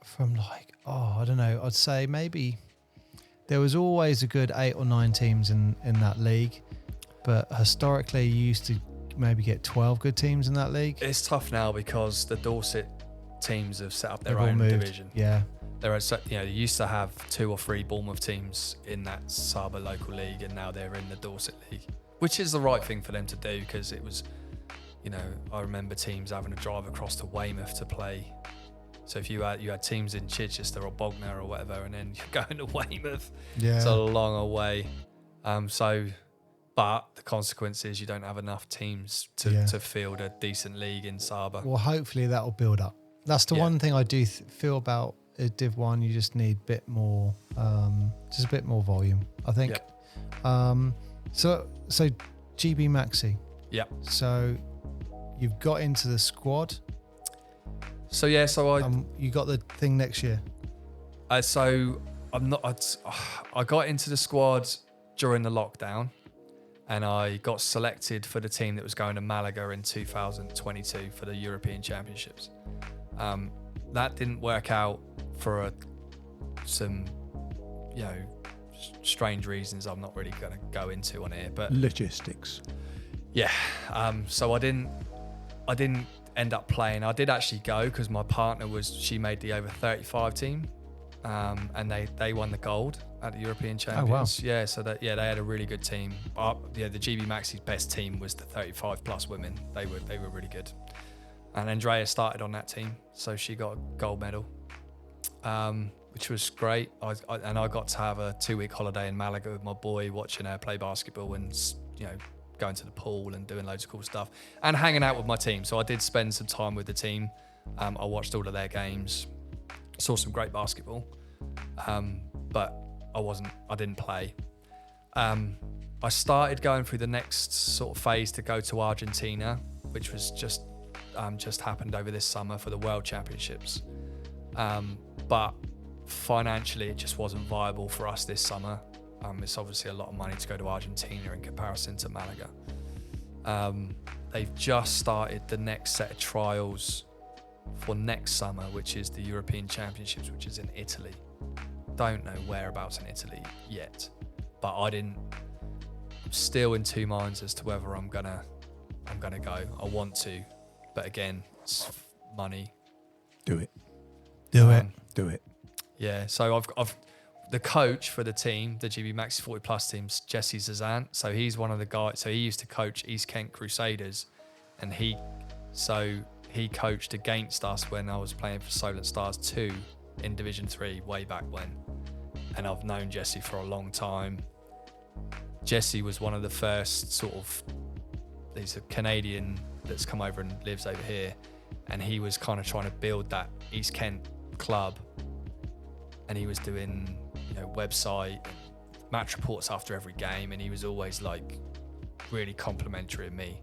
from like, I don't know, I'd say maybe there was always a good 8 or 9 teams in that league. But historically, you used to maybe get 12 good teams in that league. It's tough now because the Dorset teams have set up their own division. Yeah. You used to have 2 or 3 Bournemouth teams in that Sabah local league, and now they're in the Dorset league, which is the right thing for them to do because it was, you know, I remember teams having to drive across to Weymouth to play. So if you had teams in Chichester or Bognor or whatever, and then you're going to Weymouth, it's a long way. But the consequence is you don't have enough teams to field a decent league in Sabah. Well, hopefully that will build up. That's the one thing I do feel about Div 1. You just need a bit more, just a bit more volume, I think. Yeah. So GB Maxi. Yeah. So you've got into the squad. So you got the thing next year. I got into the squad during the lockdown, and I got selected for the team that was going to Malaga in 2022 for the European Championships. That didn't work out for some, strange reasons I'm not really going to go into on here, but logistics. Yeah. So I didn't end up playing. I did actually go because my partner she made the over 35 team, and they won the gold at the European Champions. Oh, wow. Yeah. So they had a really good team. The GB Maxi's best team was the 35 plus women. They were really good. And Andrea started on that team, so she got a gold medal, which was great. I got to have a 2-week holiday in Malaga with my boy, watching her play basketball and going to the pool and doing loads of cool stuff and hanging out with my team. So I did spend some time with the team. I watched all of their games, saw some great basketball, but I didn't play. I started going through the next sort of phase to go to Argentina, which was just happened over this summer for the World Championships. But financially, it just wasn't viable for us this summer. It's obviously a lot of money to go to Argentina in comparison to Malaga. They've just started the next set of trials for next summer, which is the European Championships, which is in Italy. Don't know whereabouts in Italy yet, but I'm still in two minds as to whether I'm gonna go. I want to, but again, it's money. Do it. Do it. Yeah. So I've the coach for the team, the GB Maxi 40 Plus team's Jesse Zazant. So he's one of the guys. So he used to coach East Kent Crusaders, and he coached against us when I was playing for Solent Stars 2 in Division 3 way back when. And I've known Jesse for a long time. Jesse was one of the first he's a Canadian that's come over and lives over here, and he was kind of trying to build that East Kent club, and he was doing website, match reports after every game, and he was always like really complimentary of me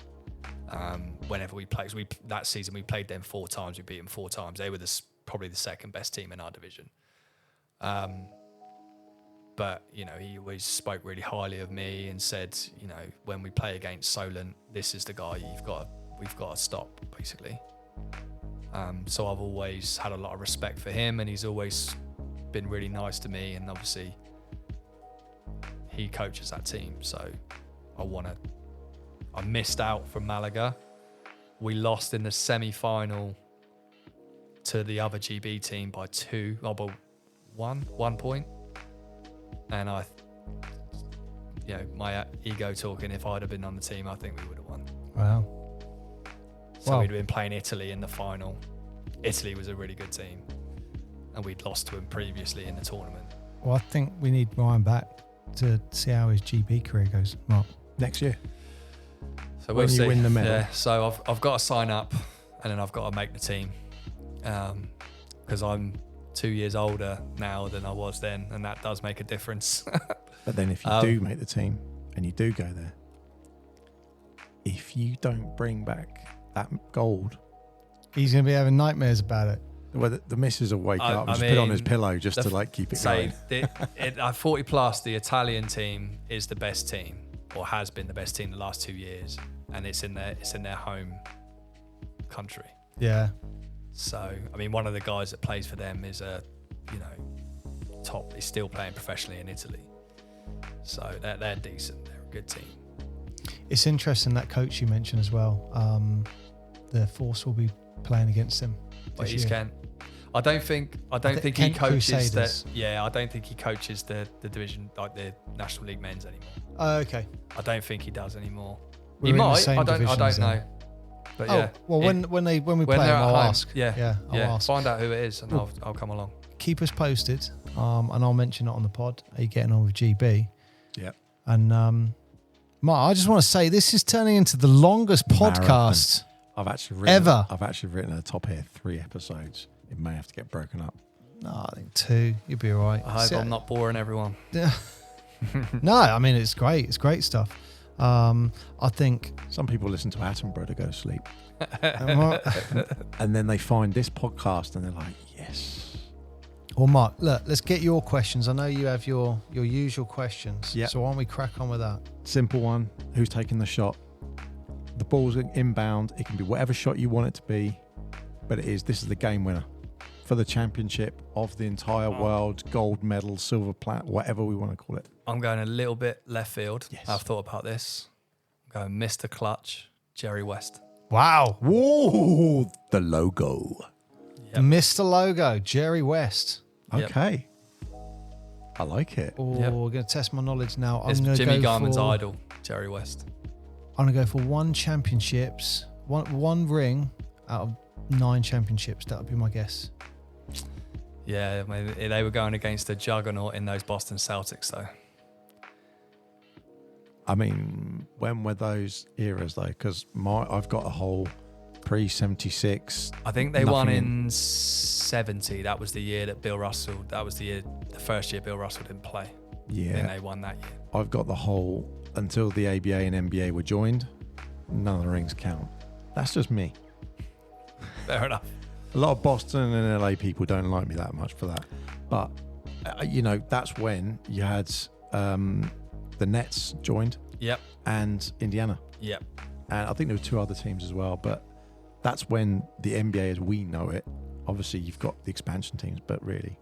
whenever we played. That season we played them 4 times, we beat them 4 times. They were probably the second best team in our division. But he always spoke really highly of me and said, when we play against Solent, this is the guy we've got to stop, basically. So I've always had a lot of respect for him, and he's always been really nice to me, and obviously he coaches that team, so I missed out from Malaga. We lost in the semi-final to the other GB team by 1 point, and my ego talking, if I'd have been on the team, I think we would have won. Wow. So we'd been playing Italy in the final. Italy was a really good team, and we'd lost to him previously in the tournament. Well, I think we need Ryan back to see how his GB career goes, Mark. Next year. So we'll see. When you win the medal. Yeah, so I've got to sign up, and then I've got to make the team, because I'm 2 years older now than I was then, and that does make a difference. But then if you do make the team and you do go there, if you don't bring back that gold, he's going to be having nightmares about it. Well, the missus will wake up and just put on his pillow just to keep it going. At 40 plus, the Italian team is the best team, or has been the best team the last 2 years, and it's in their home country. Yeah. So one of the guys that plays for them is top. He's still playing professionally in Italy. So they're decent. They're a good team. It's interesting, that coach you mentioned as well. The Force will be playing against him. But East Kent. I don't think he coaches that. Yeah, I don't think he coaches the division, like the National League men's anymore. Oh, okay. I don't think he does anymore. We're He in the might. same I don't divisions know. then. But Oh, yeah. well, when we play they're him, at I'll home, ask. Yeah. I'll ask. Find out who it is, and I'll come along. Keep us posted, and I'll mention it on the pod. Are you getting on with GB? Yeah. And Mark, I just want to say this is turning into the longest podcast I've actually written ever. I've actually written at the top here 3 episodes. It may have to get broken up. No, I think 2. You'll be all right. I hope I'm not boring everyone. No, I mean, it's great. It's great stuff. I think Some people listen to Attenborough to go to sleep. And then they find this podcast and they're like, yes. Well, Mark, look, let's get your questions. I know you have your usual questions. Yeah. So why don't we crack on with that? Simple one. Who's taking the shot? The ball's inbound. It can be whatever shot you want it to be, but this is the game winner for the championship of the entire world, gold medal, silver plat, whatever we want to call it. I'm going a little bit left field. Yes. I've thought about this. I'm going Mr. Clutch, Jerry West. Wow. Whoa, the logo. Yep. Mr. Logo, Jerry West. Yep. Okay. I like it. Oh, Yep. we're going to test my knowledge now. It's I'm going to Jimmy go Garmin's for, idol, Jerry West. I'm going to go for 1 championships, one ring out of 9 championships. That would be my guess. Yeah, I mean, they were going against a juggernaut in those Boston Celtics, though. I mean, when were those eras though? Because I've got a whole pre-76. I think they won Nothing in 70. That was the year that Bill Russell. That was the first year Bill Russell didn't play. Yeah. Then they won that year. I've got the whole until the ABA and NBA were joined. None of the rings count. That's just me. Fair enough. A lot of Boston and LA people don't like me that much for that. But, that's when you had the Nets joined Yep. and Indiana. Yep. And I think there were 2 other teams as well. But that's when the NBA as we know it, obviously you've got the expansion teams, but really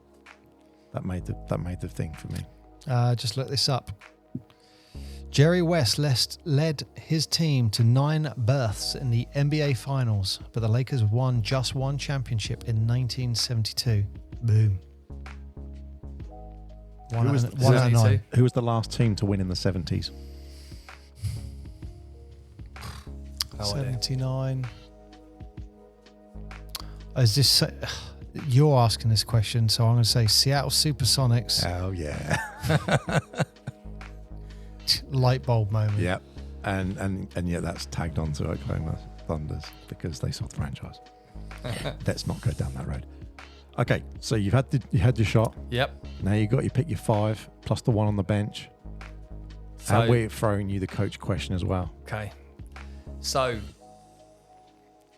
that made the thing for me. Just look this up. Jerry West led his team to 9 berths in the NBA Finals, but the Lakers won just 1 championship in 1972. Boom. One Who was out of 9. Who was the last team to win in the 70s? No idea. 79. Is this? You're asking this question, so I'm going to say Seattle Supersonics. Oh, yeah. Light bulb moment. Yep. And yet that's tagged onto Oklahoma Thunders because they sold the franchise. Let's not go down that road. Okay, so you had your shot. Yep. Now you got pick your 5 plus the 1 on the bench. So And we're throwing you the coach question as well. okay. So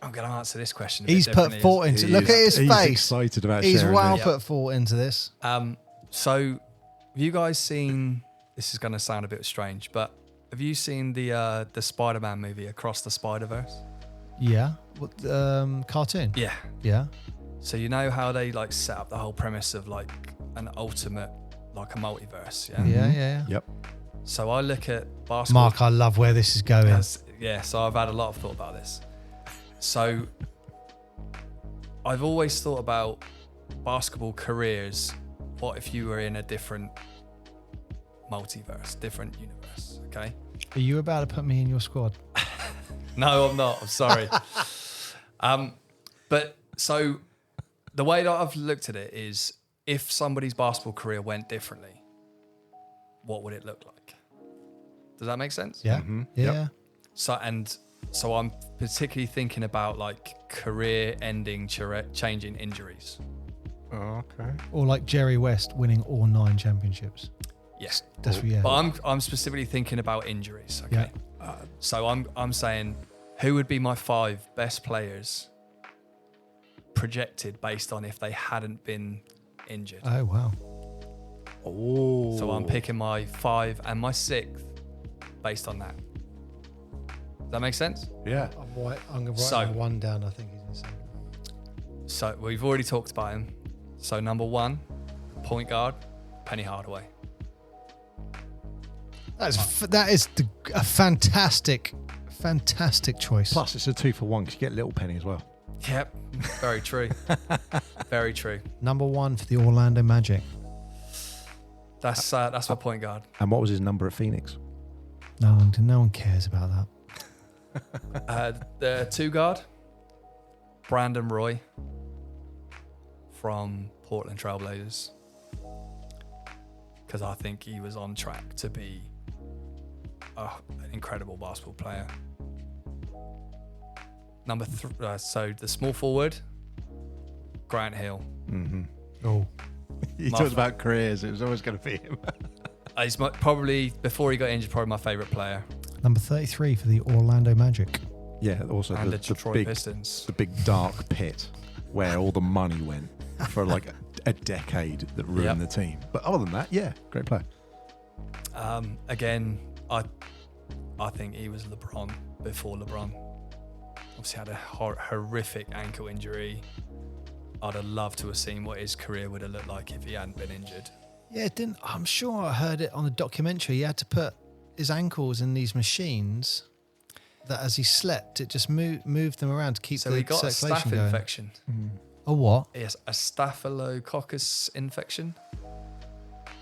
I'm going to answer this question. He's put thought into. Look at his He's face. excited about He's sharing well it. put thought into this. So have you guys seen? This is going to sound a bit strange, but have you seen the Spider-Man movie Across the Spider-Verse? Yeah. What, cartoon. Yeah. Yeah. So you know how they like set up the whole premise of like an ultimate, like a multiverse. Yeah. Yeah. Yep. So I look at basketball. Mark, I love where this is going. Yeah. So I've had a lot of thought about this. So I've always thought about basketball careers. What if you were in a different multiverse, different universe? Okay. Are you about to put me in your squad? No, I'm not. I'm sorry. But so the way that I've looked at it is if somebody's basketball career went differently, what would it look like? Does that make sense? Yeah. Mm-hmm. Yeah. So I'm particularly thinking about like career-ending, changing injuries. Oh, okay. Or like Jerry West winning all 9 championships. Yes. That's yeah. But I'm specifically thinking about injuries. Okay. Yeah. So I'm saying who would be my 5 best players projected based on if they hadn't been injured. Oh wow. Oh. So I'm picking my 5 and my 6th based on that. Does that make sense? Yeah. I'm going to write So- my 1 down. I think he's going to say. So we've already talked about him. So number 1, point guard, Penny Hardaway. That is a fantastic choice. Plus, it's a 2-for-1 because you get Little Penny as well. Yep, very true. Very true. Number 1 for the Orlando Magic. That's my point guard. And what was his number at Phoenix? No one cares about that. The 2 guard, Brandon Roy from Portland Trailblazers. Because I think he was on track to be an incredible basketball player. Number 3, so the small forward, Grant Hill. Mm-hmm. Oh, You My talked fa- about careers. It was always going to be him. He's probably, before he got injured, probably my favourite player. number 33 for the Orlando Magic. Yeah, also And the the Detroit big, Pistons. the big dark pit where all the money went for like a decade that ruined the team. But other than that, yeah, great player. Again, I think he was LeBron before LeBron. Obviously had a horrific ankle injury. I'd have loved to have seen what his career would have looked like if he hadn't been injured. Yeah, it didn't. I'm sure I heard it on a documentary. He had to put his ankles in these machines that as he slept, it just moved them around to keep the circulation going. So he got a staph infection. A what? Yes, a staphylococcus infection.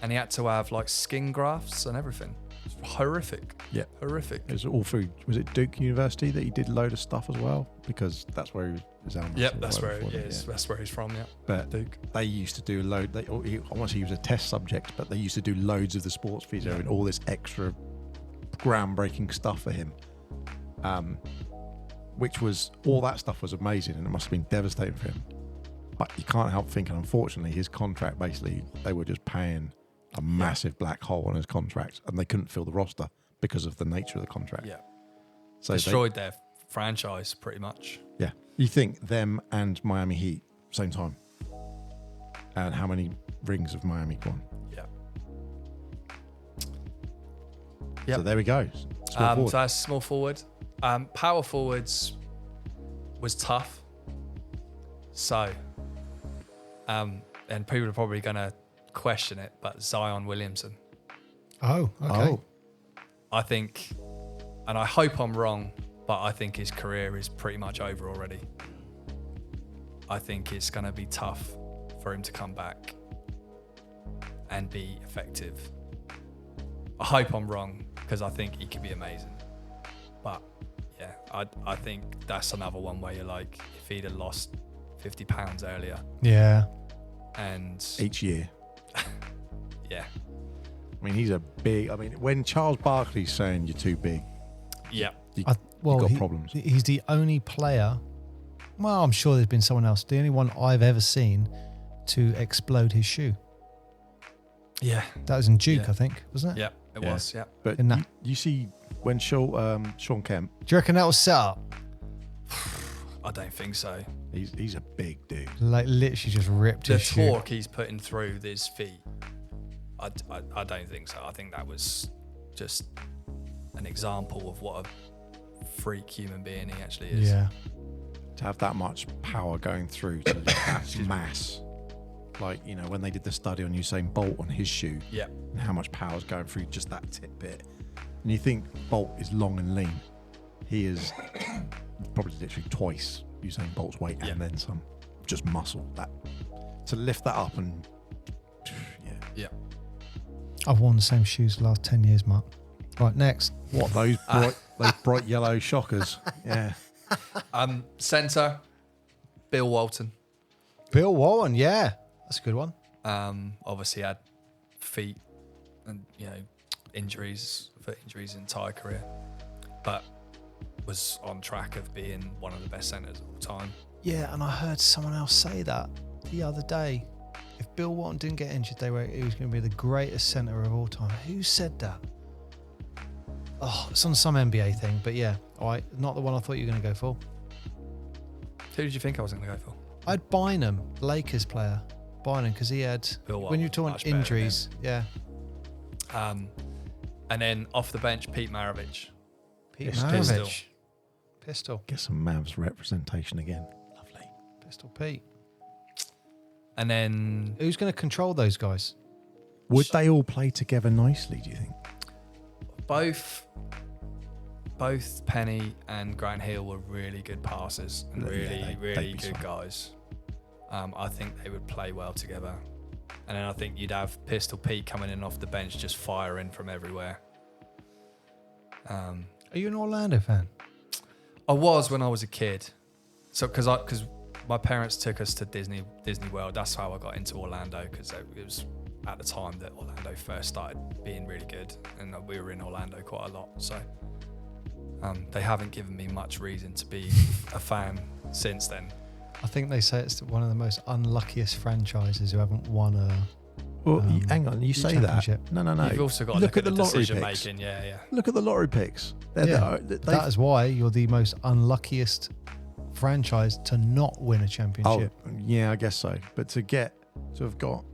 And he had to have like skin grafts and everything. It's horrific. Yeah. Horrific. It was all through, was it Duke University that he did a load of stuff as well? Because that's where he was, his helmet. Yep, that's where he is. That's where he's from, yeah. But Duke. they used to do a load, I want to say he was a test subject, but they used to do loads of the sports physio and all this extra groundbreaking stuff for him. Which was, all that stuff was amazing and it must have been devastating for him. But you can't help thinking, unfortunately, his contract, basically, they were just paying a massive black hole on his contract and they couldn't fill the roster because of the nature of the contract. Yeah. So destroyed their franchise pretty much. Yeah. You think them and Miami Heat, same time. And how many rings have Miami won? Yeah. Yep. So there we go. Small forward. So that's small forward. Power forwards was tough. So, and people are probably going to question it, but Zion Williamson. Oh, okay. I think, and I hope I'm wrong, but I think his career is pretty much over already. I think it's going to be tough for him to come back and be effective. I hope I'm wrong because I think he could be amazing. But yeah, I think that's another one where you're like, if he'd have lost 50 pounds earlier. Yeah. And each year. Yeah. I mean, he's a big, when Charles Barkley's saying you're too big. Yeah. You've got problems. He's the only player, well, I'm sure there's been someone else, the only one I've ever seen to explode his shoe. Yeah. That was in Duke, I think, wasn't it? Yeah, it was, yeah. But you see when Sean Kemp. Do you reckon that was set up? I don't think so. He's a big dude. Like literally just ripped his shoe. The torque he's putting through his feet, I don't think so. I think that was just an example of what a freak human being he actually is. Yeah. To have that much power going through to that mass. Like, when they did the study on Usain Bolt on his shoe. Yeah. And how much power is going through just that tip bit. And you think Bolt is long and lean. He is probably literally twice Usain Bolt's weight and then some. Just muscle. That to lift that up and yeah. I've worn the same shoes the last 10 years, Mark. Right, next. What, those bright yellow shockers? Yeah. Centre, Bill Walton. Bill Walton, yeah. That's a good one. Obviously had feet and, injuries his entire career. But was on track of being one of the best centres of all time. Yeah, and I heard someone else say that the other day. If Bill Walton didn't get injured, he was going to be the greatest centre of all time. Who said that? Oh, it's on some NBA thing, but yeah. All right, not the one I thought you were going to go for. Who did you think I was going to go for? I had Bynum, Lakers player. Bynum, because he had, when you're talking injuries, yeah. And then off the bench, Pete Maravich. Pete Maravich. Pistol. Get some Mavs representation again. Lovely. Pistol Pete. And then who's going to control those guys? Would they all play together nicely, do you think? Both Penny and Grant Hill were really good passers and really good guys. I think they would play well together. And then I think you'd have Pistol Pete coming in off the bench, just firing from everywhere. Are you an Orlando fan? I was when I was a kid. So because my parents took us to Disney World. That's how I got into Orlando, because it was at the time that Orlando first started being really good, and we were in Orlando quite a lot. So they haven't given me much reason to be a fan since then. I think they say it's one of the most unluckiest franchises who haven't won a. Well, hang on, you say that. No. You've also got to look at the decision making. Yeah. Look at the lottery picks. That is why you're the most unluckiest franchise to not win a championship. Oh, yeah, I guess so. But to get to have got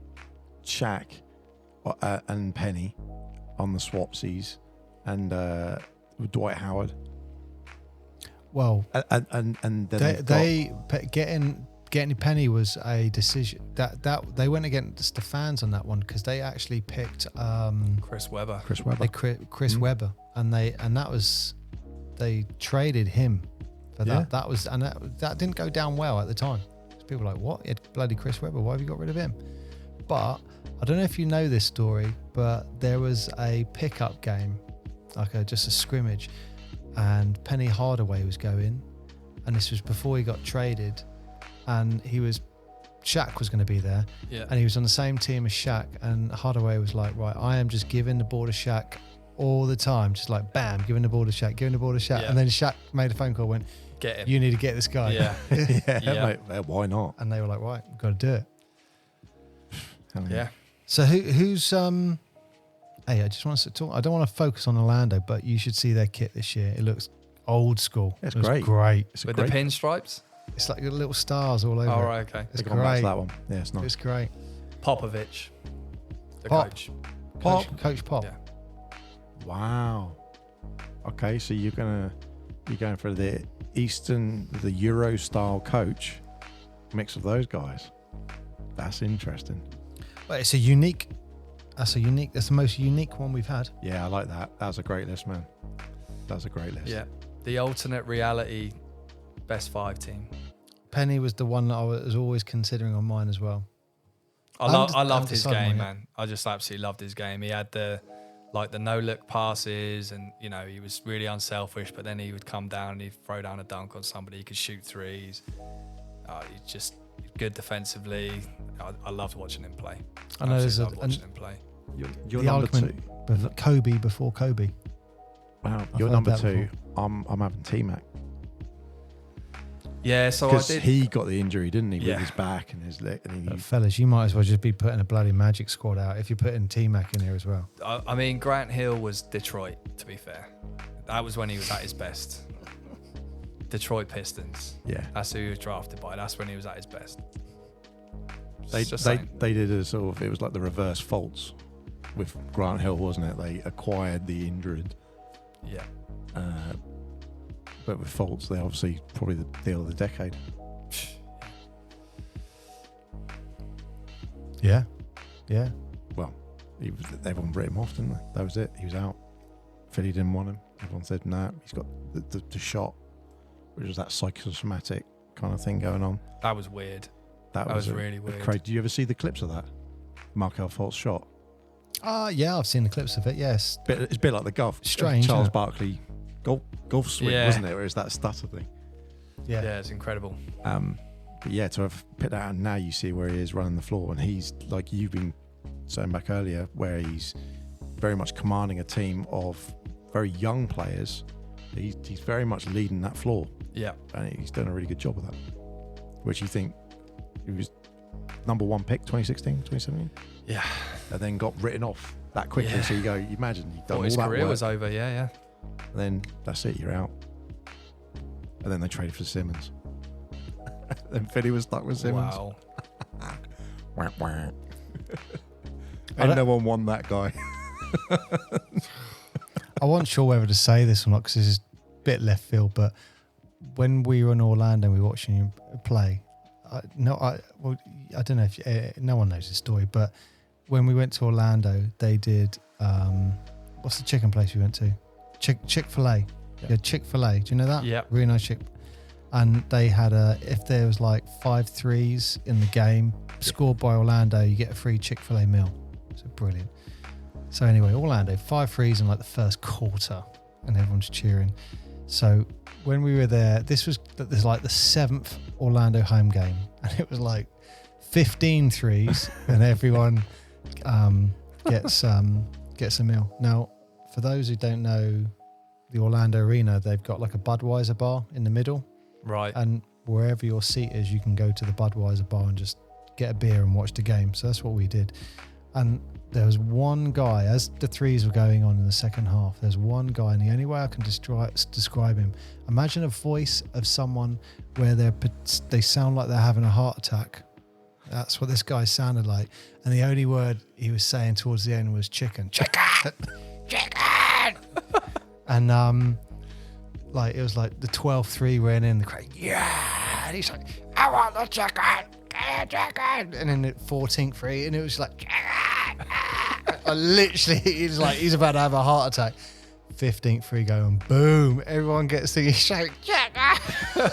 Shaq and Penny on the swapsies and Dwight Howard. Well, and then getting Penny was a decision that they went against the fans on that one because they actually picked Chris Webber. Chris Webber, and they traded him for that. That didn't go down well at the time. People were like, what? You had bloody Chris Webber. Why have you got rid of him? But I don't know if you know this story, but there was a pickup game, just a scrimmage, and Penny Hardaway was going, and this was before he got traded, and Shaq was going to be there, and he was on the same team as Shaq, and Hardaway was like, right, I am just giving the ball to Shaq all the time, just like bam, giving the ball to Shaq, and then Shaq made a phone call, went, get him. You need to get this guy. Yeah. Mate, why not? And they were like, right, we've got to do it. Yeah. So who's hey, I just want to talk. I don't want to focus on Orlando, but you should see their kit this year. It looks old school. It's great. It's with the pinstripes. It's like little stars all over. Oh, right, okay. It's Gone back to great. that one. Yeah, it's nice. It's great. Popovich, the Pop. coach. Coach Pop. Yeah. Wow. Okay, so you're going for the Euro style coach mix of those guys. That's interesting. But that's the most unique one we've had. Yeah, I like that. That was a great list, man. That was a great list. Yeah. The alternate reality best 5 team. Penny was the one that I was always considering on mine as well. I loved his decided game, mine yet. man. I just absolutely loved his game. He had the no look passes, and he was really unselfish, but then he would come down and he'd throw down a dunk on somebody. He could shoot threes. He's just good defensively. I loved watching him play. I know there's watching him play. You're the number 2. argument Kobe before Kobe. Wow, I've you're heard number that 2. before. I'm having T-Mac. Yeah, so I Because did. he got the injury, didn't he, Yeah. with his back and his leg. And Fellas, you might as well just be putting a bloody Magic squad out if you're putting T-Mac in here as well. I mean, Grant Hill was Detroit, to be fair. That was when he was at his best. Detroit Pistons. Yeah. That's who he was drafted by. That's when he was at his best. They Just saying. did a sort of, it was like the reverse faults with Grant Hill, wasn't it? They acquired the injured. Yeah. But with faults, they obviously probably the deal of the decade. Yeah. Yeah. Well, everyone wrote him off, didn't they? That was it. He was out. Philly didn't want him. Everyone said, nah, he's got the shot, which was that psychosomatic kind of thing going on. That was weird. That was really weird. Did you ever see the clips of that? Markel Fultz shot? Yeah, I've seen the clips of it, yes. It's a bit like the golf. Strange, Charles isn't it? Barkley golf swing, Yeah. wasn't it? Where it's that stutter thing. Yeah. Yeah, it's incredible. But yeah, to have put that out, and now you see where he is running the floor, and he's like you've been saying back earlier, where he's very much commanding a team of very young players. He's very much leading that floor, Yeah. and he's done a really good job of that. Which you think he was number 1 pick 2016, 2017, Yeah. and then got written off that quickly. Yeah. So you imagine you've done Thought all his that career work, was over. Yeah. and then that's it, you're out. And then they traded for Simmons. Then Philly was stuck with Simmons. Wow. Wah, wah. And no one won that guy. I wasn't sure whether to say this or not because this is a bit left field, but when we were in Orlando and we were watching you play, I don't know if no one knows the story, but when we went to Orlando, they did what's the chicken place we went to? Chick-fil-A. Yeah, Chick-fil-A. Do you know that? Yeah. Really nice chick. And they had if there was like 5 threes in the game scored by Orlando, you get a free Chick-fil-A meal. So brilliant. So anyway, Orlando, 5 threes in like the first quarter, and everyone's cheering. So when we were there, this was like the 7th Orlando home game, and it was like 15 threes, and everyone gets a meal. Now, for those who don't know, the Orlando Arena, they've got like a Budweiser bar in the middle, Right. and wherever your seat is, you can go to the Budweiser bar and just get a beer and watch the game. So that's what we did. And there was one guy, as the threes were going on in the second half, there's one guy, and the only way I can describe him, imagine a voice of someone where they sound like they're having a heart attack, That's what this guy sounded like. And the only word he was saying towards the end was chicken. Chicken! Chicken! And like it was like the 12-3 ran in, the crowd, yeah! And he's like, I want the chicken! Chicken! And then at 14-3, and it was like, chicken! Literally, he's about to have a heart attack. 15th-3 going, boom! Everyone gets thinking, shout, chicken!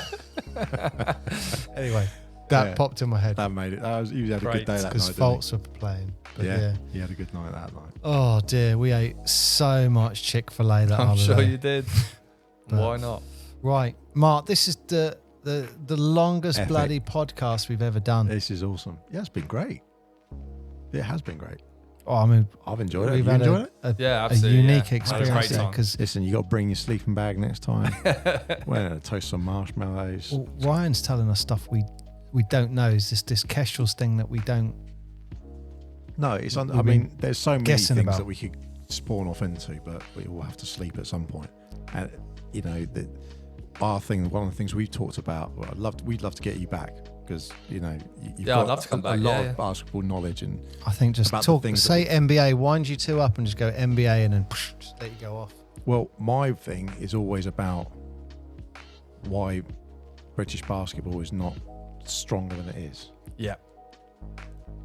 Anyway. That popped in my head. That made it. You had a good day that night. Because Faults were playing. But yeah, he had a good night that night. Oh dear, we ate so much Chick-fil-A that I'm holiday. sure you did. Why not? Right, Mark, this is the longest Epic. bloody podcast we've ever done. This is awesome. Yeah, it's been great. It has been great. Oh, I mean, I've enjoyed it. we've You had enjoyed it? Yeah, a absolutely. unique yeah. Had a great experience there time. because Listen, you got to bring your sleeping bag next time. We're going to toast some marshmallows. well, Ryan's telling us stuff we don't know. Is this Kestrel's thing that we don't? No, it's. I We've mean, there's so many guessing things about. that we could spawn off into, but we all have to sleep at some point. And you know, our thing. One of the things we've talked about. Well, we'd love to get you back because you've I'd got love to come a back, lot yeah, of yeah. basketball knowledge and I think just About the talk. things Say that NBA. Wind you two up and just go NBA and then just let you go off. well, my thing is always about why British basketball is not stronger than it is. Yeah.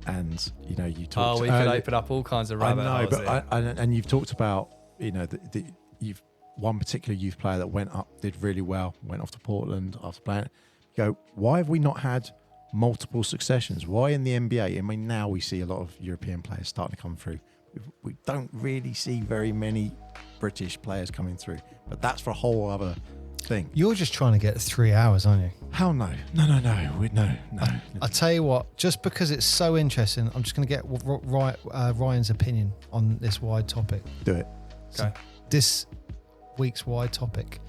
And you know, you talked. Oh, we could open up all kinds of rabbit I know, holes here. but and you've talked about, you know, you've one particular youth player that went up, did really well, went off to Portland after playing. You go, why have we not had multiple successions? Why in the NBA? I mean, now we see a lot of European players starting to come through. We don't really see very many British players coming through, but that's for a whole other thing. You're just trying to get 3 hours, aren't you? Hell no. No. I tell you what, just because it's so interesting, I'm just going to get Ryan's opinion on this wide topic. Do it. Okay. This week's wide topic.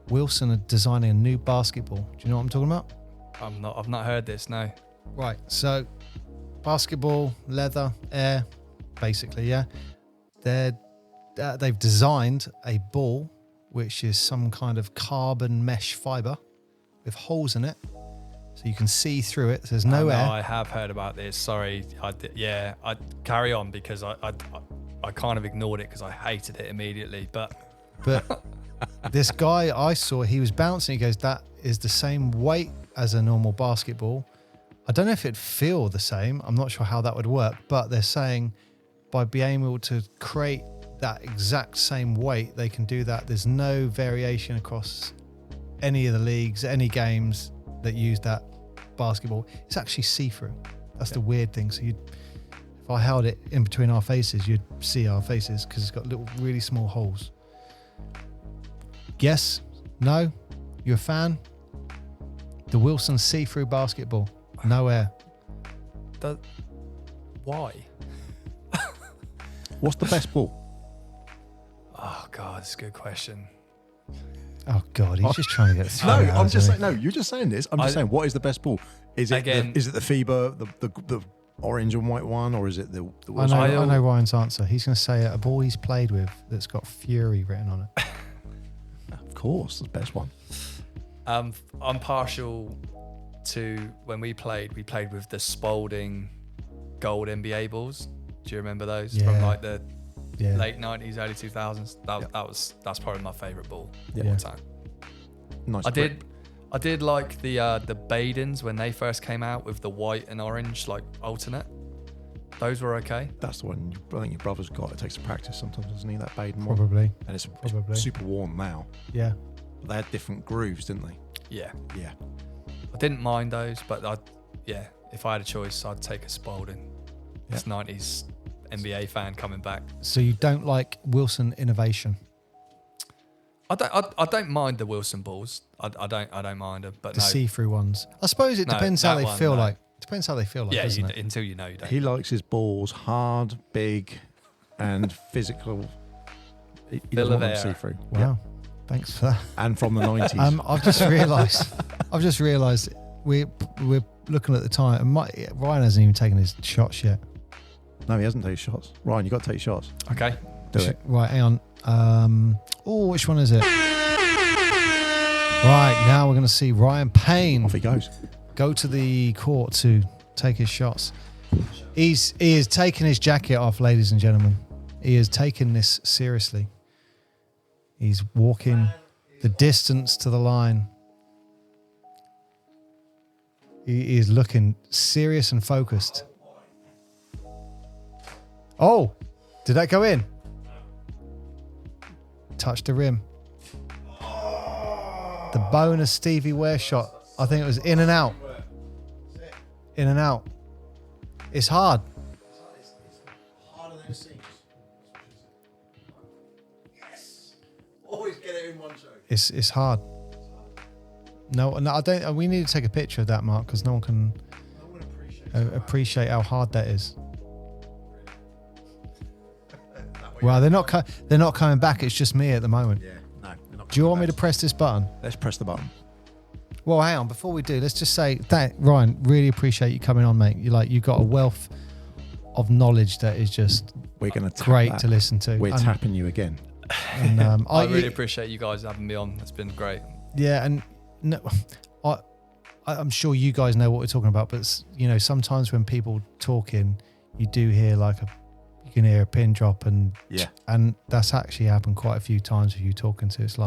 Wilson are designing a new basketball. Do you know what I'm talking about? I've not heard this, no. Right. So, basketball, leather, air, basically, yeah. They've designed a ball which is some kind of carbon mesh fiber with holes in it, so you can see through it. There's no air. I have heard about this. Sorry, I carry on because I kind of ignored it because I hated it immediately. But This guy I saw, he was bouncing. He goes, that is the same weight as a normal basketball. I don't know if it'd feel the same. I'm not sure how that would work, but they're saying by being able to create that exact same weight, they can do that. There's no variation across any of the leagues, any games that use that basketball. It's actually see-through. That's the weird thing. So if I held it in between our faces, you'd see our faces because it's got little, really small holes. Yes? No? You a fan? The Wilson see-through basketball. No air. why? What's the best ball? Oh God, it's a good question. Oh God, he's just trying to get through. No, I'm just saying. No, you're just saying this. I'm just saying. What is the best ball? Is it Again- is it the FIBA, the orange and white one, or is it the? I know Ryan's answer. He's going to say a ball he's played with that's got Fury written on it. Of course, the best one. I'm partial to when we played with the Spalding gold NBA balls. Do you remember those from Yeah. like the Yeah. late 90s, early 2000s? That's probably my favourite ball of Yeah. all time. Nice. I did like the Badens when they first came out with the white and orange like alternate. Those were okay. That's the one. I think your brother's got. It takes to practice sometimes, doesn't he? That Payne one. Probably. And it's Probably. super warm now. Yeah. But they had different grooves, didn't they? Yeah. Yeah. I didn't mind those, but if I had a choice, I'd take a Spalding. This 90s NBA fan coming back. So you don't like Wilson innovation? I don't mind the Wilson balls. I don't mind them, but The no. see-through ones. I suppose it No, depends how that they one, feel no. like. Depends how they feel like, Yeah, doesn't it? until you know you don't. He likes his balls hard, big, and physical. He Full doesn't of want them air. see-through. Wow. Thanks for that. And from the 90s. I've just realised we're looking at the time. And Ryan hasn't even taken his shots yet. No, he hasn't taken shots. Ryan, you got to take shots. Okay. Do it. Right, hang on. Which one is it? Right, now we're going to see Ryan Payne Off he goes. go to the court to take his shots. He is taking his jacket off, ladies and gentlemen. He is taking this seriously. He's walking the distance to the line. He is looking serious and focused. Oh, did that go in? Touched the rim. The bonus Stevie Ware shot. I think it was in and out. In and out. It's hard. It's harder than it seems. Yes. Always get it in one shot. It's hard. No, I don't. We need to take a picture of that, Mark, because no one can appreciate how hard that is. Well, they're not coming back. It's just me at the moment. Yeah. No. They're not. Do you want me to press this button? Let's press the button. Well, hang on. Before we do, let's just say that Ryan, really appreciate you coming on, mate. You've got a wealth of knowledge that is just great to listen to. We're tapping you again. And, I really appreciate you guys having me on. It's been great. Yeah, and no, I'm sure you guys know what we're talking about, but sometimes when people talking, you do hear you can hear a pin drop, and that's actually happened quite a few times with you talking to. It's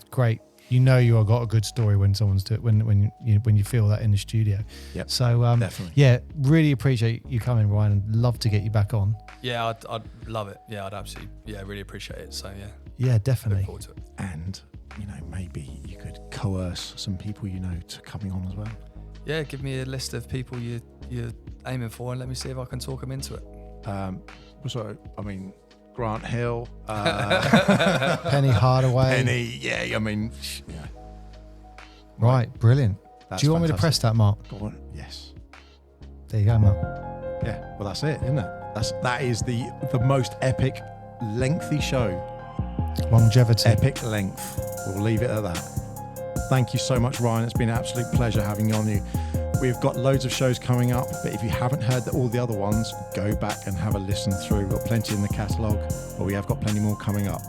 great. You've got a good story when someone's when you feel that in the studio. Yep. So definitely. Yeah, really appreciate you coming, Ryan, and love to get you back on. Yeah, I'd love it. Yeah, I'd absolutely. Yeah, really appreciate it. So yeah. Yeah, definitely. Look forward to it. And maybe you could coerce some people to coming on as well. Yeah, give me a list of people you're aiming for, and let me see if I can talk them into it. Grant Hill, Penny Hardaway. yeah. Right, brilliant. That's Do you want me to press that, Mark? Go on. Yes. There you go, Mark. Yeah. Well, that's it, isn't it? That is the most epic, lengthy show. Longevity. Epic length. We'll leave it at that. Thank you so much, Ryan. It's been an absolute pleasure having you on. We've got loads of shows coming up, but if you haven't heard all the other ones, go back and have a listen through. We've got plenty in the catalogue, but we have got plenty more coming up.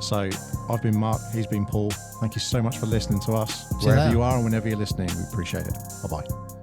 So I've been Mark, he's been Paul. Thank you so much for listening to us, wherever you are and whenever you're listening. We appreciate it. Bye-bye.